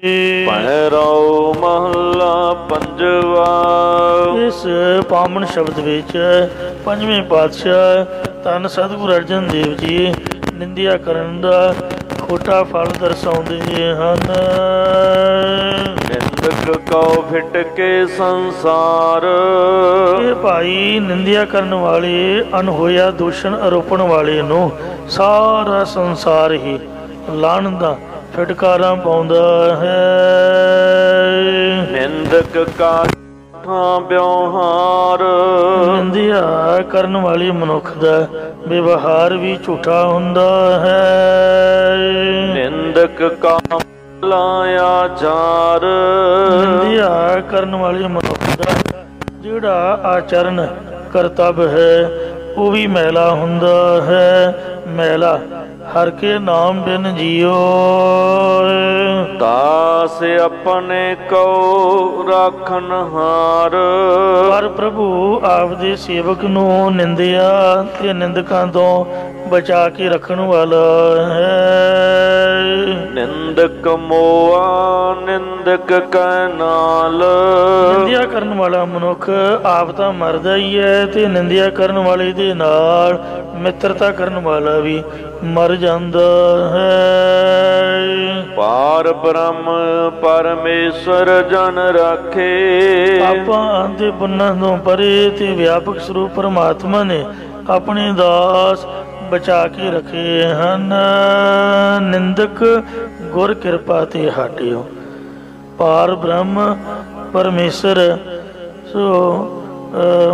ਪਹਿਰਾਓ ਮਹੱਲਾ ਪੰਜਵਾ। ਇਸ ਪਾਵਨ ਸ਼ਬਦ ਵਿੱਚ ਪੰਜਵੇਂ ਪਾਤਸ਼ਾਹ ਧੰਨ ਸਤਿਗੁਰੂ ਅਰਜਨ ਦੇਵ ਜੀ ਨਿੰਦਿਆ ਕਰਨ ਦਾ ਖੋਟਾ ਫਲ ਦਰਸਾਉਂਦੇ ਹਨ। ਨਿੰਦਕ ਕਉ ਫਿਟ ਕੇ ਸੰਸਾਰ। ਇਹ ਭਾਈ ਨਿੰਦਿਆ ਕਰਨ ਵਾਲੇ, ਅਣਹੋਇਆ ਦੂਸ਼ਣ ਆਰੋਪਣ ਵਾਲੇ ਨੂੰ ਸਾਰਾ ਸੰਸਾਰ ਹੀ ਲਾਹਣਤ ਫਟਕਾਰਾਂ ਪਾਉਂਦਾ ਹੈ। ਨਿੰਦਕ ਕਾ ਵਿਵਹਾਰ। ਨਿੰਦਿਆ ਕਰਨ ਵਾਲੇ ਮਨੁੱਖ ਦਾ ਵਿਵਹਾਰ ਵੀ ਝੂਠਾ ਹੁੰਦਾ ਹੈ। ਨਿੰਦਕ ਕਾ ਆਚਾਰ। ਨਿੰਦਿਆ ਕਰਨ ਵਾਲੇ ਮਨੁੱਖ ਦਾ ਜਿਹੜਾ ਆਚਰਨ ਕਰਤੱਵ ਹੈ ਉਹ ਵੀ ਮੈਲਾ ਹੁੰਦਾ ਹੈ। ਮੈਲਾ ਹਰ ਕੇ ਨਾਮ ਬਿਨ ਜੀਓ। ਦਾਸ ਆਪਣੇ ਕਉ ਰਾਖਨ ਹਾਰ। ਪਰ ਪ੍ਰਭੂ ਆਪਦੇ ਸੇਵਕ ਨੂੰ ਨਿੰਦਿਆ ਤੇ ਨਿੰਦਕਾਂ ਤੋਂ ਬਚਾ ਕੇ ਰੱਖਣ ਵਾਲਾ ਹੈ। ਨਿੰਦਕ ਮੋਆ ਨਿੰਦਕ ਕੈ ਨਾਲ। ਨਿੰਦਿਆ ਕਰਨ ਵਾਲਾ ਮਨੁੱਖ ਆਪ ਤਾਂ ਮਰਦਾ ਹੀ ਹੈ ਤੇ ਨਿੰਦਿਆ ਕਰਨ ਵਾਲੇ ਦੇ ਨਾਲ ਮਿੱਤਰਤਾ ਕਰਨ ਵਾਲਾ ਵੀ ਮਰ ਜਾਂਦਾ ਹੈ। ਪਾਰ ਬ੍ਰਹਮ ਪਰਮੇਸ਼ਰ ਜਨ ਰਾਖੇ। ਪਾਪਾਂ ਤੇ ਪੁੰਨਾਂ ਤੋਂ ਪਰੇ ਤੇ ਵਿਆਪਕ ਸਰੂਪ ਪਰਮਾਤਮਾ ਨੇ ਆਪਣੇ ਦਾਸ ਬਚਾ ਕੇ ਰੱਖੇ ਹਨ। ਨਿੰਦਕ ਗੁਰ ਕਿਰਪਾ ਤੇ ਹਟਿਓ। ਪਾਰ ਬ੍ਰਹਮ ਪਰਮੇਸ਼ਰ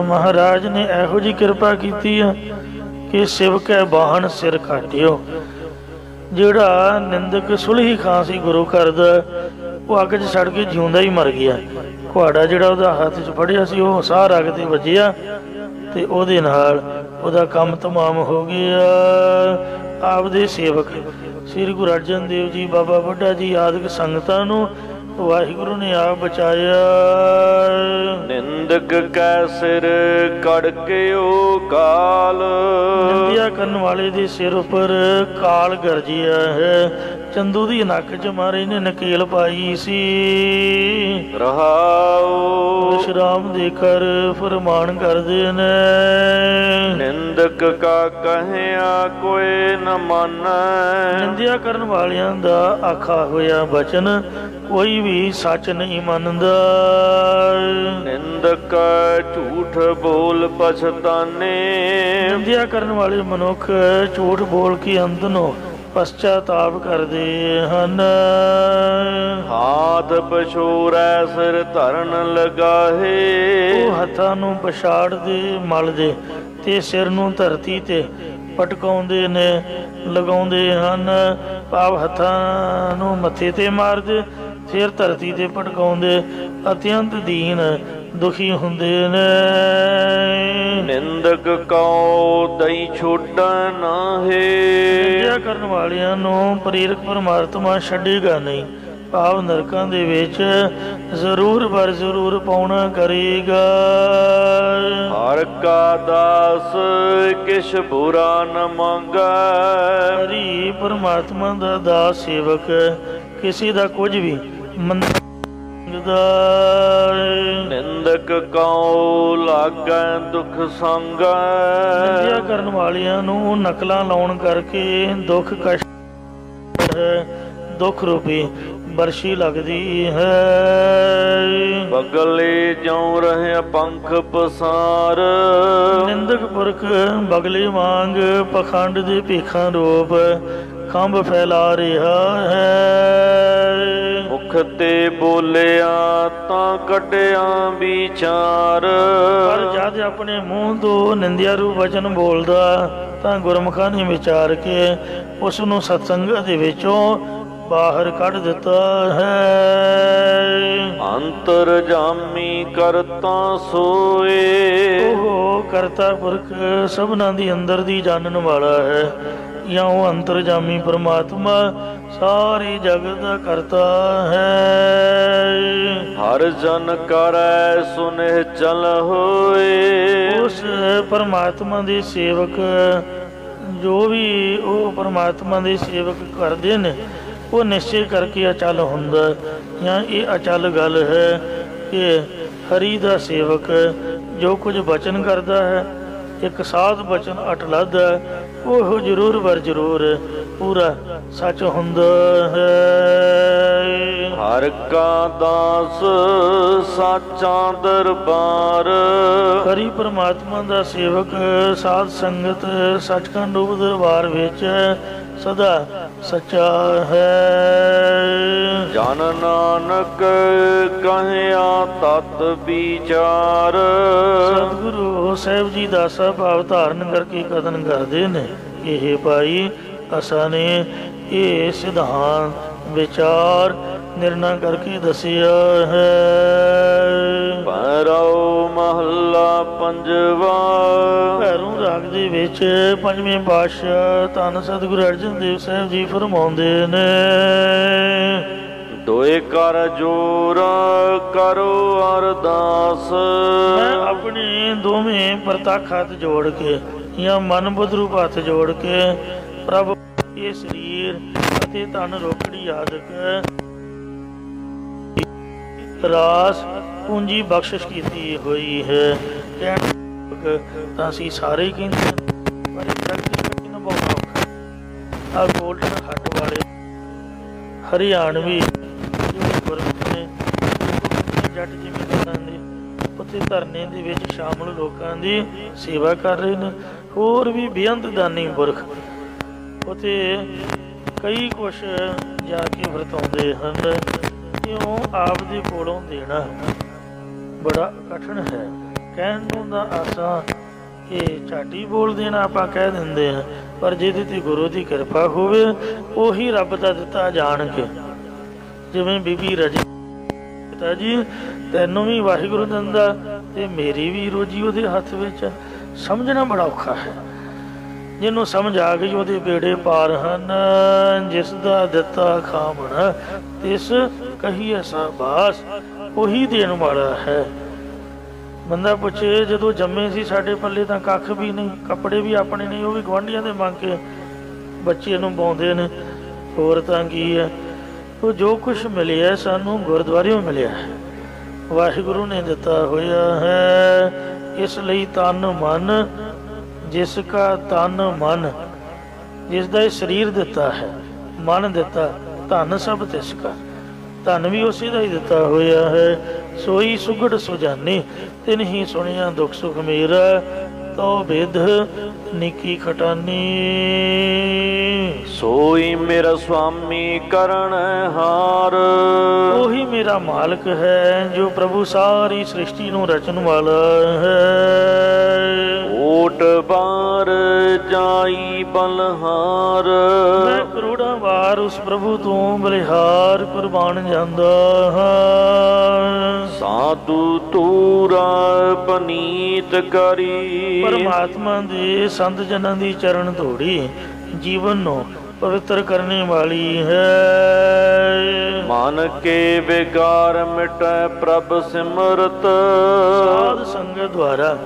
ਮਹਾਰਾਜ ਨੇ ਇਹੋ ਜਿਹੀ ਕਿਰਪਾ ਕੀਤੀ ਆ ਕਿ ਸਿਵਕੈ ਬਾਹਣ ਸਿਰ ਕਾਟਿਓ। ਜਿਹੜਾ ਨਿੰਦਕ ਸੁਲਹੀ ਖਾਂ ਸੀ ਗੁਰੂ ਘਰ ਦਾ, ਉਹ ਅੱਗ 'ਚ ਸੜ ਕੇ ਜਿਉਂਦਾ ਹੀ ਮਰ ਗਿਆ। ਘੋੜਾ ਜਿਹੜਾ ਉਹਦਾ ਹੱਥ 'ਚ ਫੜਿਆ ਸੀ ਉਹ ਸਾਹ ਅੱਗ 'ਤੇ ਵੱਜਿਆ ਤੇ ਉਹਦੇ ਨਾਲ ਉਹਦਾ ਕੰਮ ਤਮਾਮ ਹੋ ਗਿਆ। ਆਪਦੇ ਸੇਵਕ ਸ੍ਰੀ ਗੁਰੂ ਅਰਜਨ ਦੇਵ ਜੀ, ਬਾਬਾ ਬੁੱਢਾ ਜੀ ਆਦਿਕ ਸੰਗਤਾਂ ਨੂੰ ਵਾਹਿਗੁਰੂ ਨੇ ਆਪ ਬਚਾਇਆ। ਨਿੰਦਕ ਕੈ ਸਿਰ ਕੜ ਕੇ ਓ ਕਾਲ। ਨਿੰਦਿਆ ਕਰਨ ਵਾਲੇ ਦੇ ਸਿਰ ਉੱਪਰ ਕਾਲ ਗਰਜਿਆ ਹੈ। ਚੰਦੂ ਦੀ ਨੱਕ 'ਚ ਮਾਰੇ ਨੇ ਨਕੇਲ ਪਾਈ ਸੀ। ਰਹਾਉ ਵਿਸ਼ਰਾਮ ਦੇ ਕਰ ਫਰਮਾਨ ਕਰਦੇ ਨੇ। ਨਿੰਦਕ ਕਾ ਕਹਿਆ ਕੋਈ ਨ ਮੰਨੈ। ਨਿੰਦਿਆ ਕਰਨ ਵਾਲਿਆਂ ਦਾ ਆਖਾ ਹੋਇਆ ਬਚਨ ਕੋਈ ਵੀ ਸੱਚ ਨਹੀਂ ਮੰਨਦਾ। ਨਿੰਦਕ ਝੂਠ ਬੋਲ ਪਛਤਾਨੇ। ਨਿੰਦਿਆ ਕਰਨ ਵਾਲੇ ਮਨੁੱਖ ਝੂਠ ਬੋਲ ਕੇ ਅੰਤ ਨੂੰ ਪਛਤਾਤਾਪ ਕਰਦੇ ਹਨ। ਹਾਥ ਪਛੋਰੈ ਸਿਰ ਧਰਨ ਲਗਾਹੇ। ਉਹ ਹੱਥਾਂ ਨੂੰ ਪਛਾੜਦੇ ਮਲਦੇ ਤੇ ਸਿਰ ਨੂੰ ਧਰਤੀ ਤੇ ਪਟਕਾਉਂਦੇ ਨੇ, ਲਗਾਉਂਦੇ ਹਨ। ਭਾਵ ਹੱਥਾਂ ਨੂੰ ਮੱਥੇ ਤੇ ਮਾਰਦੇ, ਫਿਰ ਧਰਤੀ ਤੇ ਪਟਕਾਉਂਦੇ, ਅਤਿਅੰਤ ਦੀਨ ਦੁਖੀ ਹੁੰਦੇ ਨੇ। ਨਿੰਦਕ ਕਉ ਦਈ ਛੋਡੈ ਨਾਹੇ। ਨਿੰਦਿਆ ਕਰਨ ਵਾਲਿਆਂ ਨੂੰ ਪ੍ਰੇਰਕ ਪਰਮਾਤਮਾ ਛੱਡੇਗਾ ਨਹੀਂ। ਭਾਵ ਨਰਕਾਂ ਦੇ ਵਿੱਚ ਜ਼ਰੂਰ ਪਰ ਜ਼ਰੂਰ ਪਾਉਣਾ ਕਰੇਗਾ। ਹਰ ਕਾ ਦਾਸ ਕਿਛ ਬੁਰਾ ਨ ਮੰਗੈ। ਹਰੀ ਪਰਮਾਤਮਾ ਦਾ ਦਾਸ ਸੇਵਕ ਕਿਸੇ ਦਾ ਕੁਝ ਵੀ ਮੰਗਦਾ। ਨਿੰਦਕ ਕਉ ਲਾਗੈ ਦੁਖ ਸੰਗੈ। ਨਿੰਦਿਆ ਕਰਨ ਵਾਲਿਆਂ ਨੂੰ ਨਕਲਾਂ ਲਾਉਣ ਕਰਕੇ ਦੁੱਖ ਕਸ਼ਟ ਦੁੱਖ ਰੂਪੀ ਬਰਸ਼ੀ ਲੱਗਦੀ ਹੈ। ਬਗਲੇ ਜਿਉ ਰਹੇ ਪੰਖ ਪਸਾਰ। ਨਿੰਦਕ ਪੁਰਖ ਬਗਲੇ ਵਾਂਗ ਪਖੰਡ ਦੇ ਭੇਖਾਂ ਰੂਪ ਖੰਭ ਫੈਲਾ ਰਿਹਾ ਹੈ। ਮੁਖ ਤੇ ਬੋਲਿਆ ਤਾਂ ਕੱਢਿਆ ਵਿਚਾਰ। ਪਰ ਜਦ ਆਪਣੇ ਮੂੰਹ ਤੋਂ ਨਿੰਦਿਆ ਰੂਪ ਵਚਨ ਬੋਲਦਾ ਤਾਂ ਗੁਰਮੁਖਾਂ ਨੇ ਵਿਚਾਰ ਕੇ ਉਸ ਨੂੰ ਸਤਸੰਗਤ ਦੇ ਵਿੱਚੋਂ ਬਾਹਰ ਕੱਢ ਦਿੱਤਾ ਹੈ। ਅੰਤਰ ਜਾਮੀ ਕਰਤਾ ਸੋਏ। ਉਹ ਕਰਤਾ ਪੁਰਖ ਸਭਨਾਂ ਦੀ ਅੰਦਰ ਦੀ ਜਾਣਨ ਵਾਲਾ ਹੈ ਜਾਂ ਉਹ ਅੰਤਰਜਾਮੀ ਪਰਮਾਤਮਾ ਸਾਰੀ ਜਗਤ ਦਾ ਕਰਤਾ ਹੈ। ਹਰ ਜਨ ਕਰੈ ਸੁਨਿਹ ਚਲ ਹੋਏ। ਉਸ ਪਰਮਾਤਮਾ ਦੇ ਸੇਵਕ ਜੋ ਵੀ ਉਹ ਪਰਮਾਤਮਾ ਦੇ ਸੇਵਕ ਕਰਦੇ ਨੇ ਉਹ ਨਿਸ਼ਚੇ ਕਰਕੇ ਅਚਲ ਹੁੰਦਾ। ਜਾਂ ਇਹ ਅਚਲ ਗੱਲ ਹੈ ਕਿ ਹਰੀ ਦਾ ਸੇਵਕ ਜੋ ਕੁਝ ਬਚਨ ਕਰਦਾ ਹੈ, ਇੱਕ ਸਾਧ ਬਚਨ ਅਟਲੱਦ ਹੈ, ਉਹ ਜ਼ਰੂਰ ਵਰ ਜ਼ਰੂਰ ਪੂਰਾ ਸੱਚ ਹੁੰਦਾ ਹੈ। ਹਰ ਕਾ ਦਾਸ ਸਾਚਾ ਦਰਬਾਰ, ਹਰੀ ਪਰਮਾਤਮਾ ਦਾ ਸੇਵਕ ਸਾਧ ਸੰਗਤ ਸੱਚਖੰਡ ਰੂਪ ਦਰਬਾਰ ਵਿੱਚ ਸਦਾ ਸੱਚਾ ਹੈ। ਜਨ ਨਾਨਕ ਕਹਿਆ ਤਤ ਵਿਚਾਰ, ਸਤਿਗੁਰੂ ਸਾਹਿਬ ਜੀ ਦਾਸਾ ਭਾਵ ਧਾਰਨ ਕਰਕੇ ਕਥਨ ਕਰਦੇ ਨੇ, ਇਹ ਭਾਈ ਅਸਾਂ ਨੇ ਇਹ ਸਿਧਾਂਤ ਵਿਚਾਰ ਨਿਰਣਾ ਕਰਕੇ ਦੱਸਿਆ ਹੈ। ਭੈਰਵ ਮਹੱਲਾ ਪੰਜਵਾ। ਭੈਰੋਂ ਰਾਗ ਦੇ ਵਿੱਚ ਪੰਜਵੇਂ ਪਾਤਸ਼ਾਹ ਧੰਨ ਸਤਿਗੁਰੂ ਅਰਜਨ ਦੇਵ ਸਾਹਿਬ ਜੀ ਫਰਮਾਉਂਦੇ ਨੇ, ਦੋਏ ਕਰ ਜੋਰ ਕਰੋ ਅਰਦਾਸ, ਮੈਂ ਆਪਣੇ ਦੋਵੇਂ ਪ੍ਰਤੱਖ ਹੱਥ ਜੋੜ ਕੇ ਜਾਂ ਮਨ ਬੁੱਧ ਰੂਪ ਹੱਥ ਜੋੜ ਕੇ ਪ੍ਰਭ ਇਹ ਸਰੀਰ ਅਤੇ ਤਨ ਰੋਕੜੀ ਆਦਿਕ ਰਾਸ ਪੂੰਜੀ ਬਖਸ਼ਿਸ਼ ਕੀਤੀ ਹੋਈ ਹੈ। ਕਹਿਣ ਤਾਂ ਅਸੀਂ ਸਾਰੇ ਹੀ ਕਹਿੰਦੇ ਪਰ ਇਹ ਪ੍ਰੈਕਟਿਸ ਨਿਭਾਉਣਾ ਔਖਾ। ਆਹ ਗੋਲਡਨ ਹੱਟ ਵਾਲੇ ਹਰਿਆਣਵੀ ਗੁਰਮੁਖ ਨੇ ਜੱਟ ਜ਼ਿਮੀਂਦਾਰਾਂ ਦੇ ਉੱਥੇ ਧਰਨੇ ਦੇ ਵਿੱਚ ਸ਼ਾਮਲ ਲੋਕਾਂ ਦੀ ਸੇਵਾ ਕਰ ਰਹੇ ਨੇ। ਹੋਰ ਵੀ ਬੇਅੰਤ ਦਾਨੀ ਪੁਰਖ ਉੱਥੇ ਕਈ ਕੁਛ ਜਾ ਕੇ ਵਰਤਾਉਂਦੇ ਹਨ। ਕਿਉਂ ਆਪ ਦੇ ਕੋਲੋਂ ਦੇਣਾ ਬੜਾ ਕਠਿਨ ਹੈ। ਕਹਿਣ ਨੂੰ ਦਾ ਆਸਾਂ ਇਹ ਝਾਟੀ ਬੋਲ ਦੇਣਾ ਆਪਾਂ ਕਹਿ ਦਿੰਦੇ ਹਾਂ, ਪਰ ਜਿਹਦੇ ਤੇ ਗੁਰੂ ਦੀ ਕਿਰਪਾ ਹੋਵੇ ਉਹੀ ਰੱਬ ਦਾ ਦਿੱਤਾ ਜਾਣ ਕੇ। ਜਿਵੇਂ ਬੀਬੀ ਰਜੀ ਪਿਤਾ ਜੀ ਤੈਨੂੰ ਵੀ ਵਾਹਿਗੁਰੂ ਦਿੰਦਾ ਤੇ ਮੇਰੀ ਵੀ ਰੋਜੀ ਉਹਦੇ ਹੱਥ ਵਿੱਚ। ਸਮਝਣਾ ਬੜਾ ਔਖਾ ਹੈ। ਜਿਹਨੂੰ ਸਮਝ ਆ ਗਈ ਉਹਦੇ ਬੇੜੇ ਪਾਰ ਹਨ। ਜਿਸ ਦਾ ਦਿੱਤਾ ਖਾਵਣ ਤਿਸ ਕਹੀਏ ਸਾਬਾਸ, ਉਹੀ ਦੇਣ ਵਾਲਾ ਹੈ। ਬੰਦਾ ਪੁੱਛੇ ਜਦੋਂ ਜੰਮੇ ਸੀ ਸਾਡੇ ਪੱਲੇ ਤਾਂ ਕੱਖ ਵੀ ਨਹੀਂ, ਕੱਪੜੇ ਵੀ ਆਪਣੇ ਨਹੀਂ, ਉਹ ਵੀ ਗੁਆਂਢੀਆਂ ਦੇ ਮੰਗ ਕੇ ਬੱਚੇ ਨੂੰ ਪਾਉਂਦੇ ਨੇ। ਹੋਰ ਤਾਂ ਕੀ ਹੈ, ਉਹ ਜੋ ਕੁਛ ਮਿਲਿਆ ਸਾਨੂੰ ਗੁਰਦੁਆਰਿਓਂ ਮਿਲਿਆ ਹੈ, ਵਾਹਿਗੁਰੂ ਨੇ ਦਿੱਤਾ ਹੋਇਆ ਹੈ। ਇਸ ਲਈ ਤਨ ਮਨ, ਜਿਸ ਕਾ ਤਨ ਮਨ, ਜਿਸ ਦਾ ਇਹ ਸਰੀਰ ਦਿੱਤਾ ਹੈ, ਮਨ ਦਿੱਤਾ, ਧਨ ਸਭ ਤਿਸ ਕਾ, ਧਨ ਵੀ ਉਸੇ ਦਾ ਹੀ ਦਿੱਤਾ ਹੋਇਆ ਹੈ। ਸੋਈ ਸੁਗੜ ਸੁਜਾਨੀ ਤਿਨ ਹੀ ਸੁਣਿਆ ਦੁੱਖ ਸੁਖ ਮੇਰਾ, ਤੋ ਬਿਧ ਨਿੱਕੀ ਖਟਾਨੀ। ਸੋਈ ਮੇਰਾ ਸੁਆਮੀ ਕਰਨ ਹਾਰ, ਉਹੀ ਮੇਰਾ ਮਾਲਕ ਹੈ ਜੋ ਪ੍ਰਭੂ ਸਾਰੀ ਸ੍ਰਿਸ਼ਟੀ ਨੂੰ ਰਚਣ ਵਾਲਾ ਹੈ। ਓਟ ਬਾਰ ਜਾਈ ਬਲਹਾਰ, ਮੈਂ ਕਰੋੜਾਂ ਵਾਰ ਉਸ ਪ੍ਰਭੂ ਤੋਂ ਬਲਿਹਾਰ ਕੁਰਬਾਨ ਜਾਂਦਾ ਹਾਂ। ਸਾਧੂ ਤੂਰਾ ਪਨੀਤ ਕਰੀ, ਪਰਮਾਤਮਾ ਦੇ ਸੰਤ ਜਨਾਂ ਦੀ ਚਰਨ ਧੂੜੀ ਜੀਵਨ ਨੂੰ ਪਵਿੱਤਰ ਕਰਨੇ ਵਾਲੀ ਹੈ। ਮਨ ਕੇ ਵਿਕਾਰ ਮਿਟੈ ਪ੍ਰਭ ਸਿਮਰਤ, ਸਾਧ ਸੰਗਤ ਦੁਆਰਾ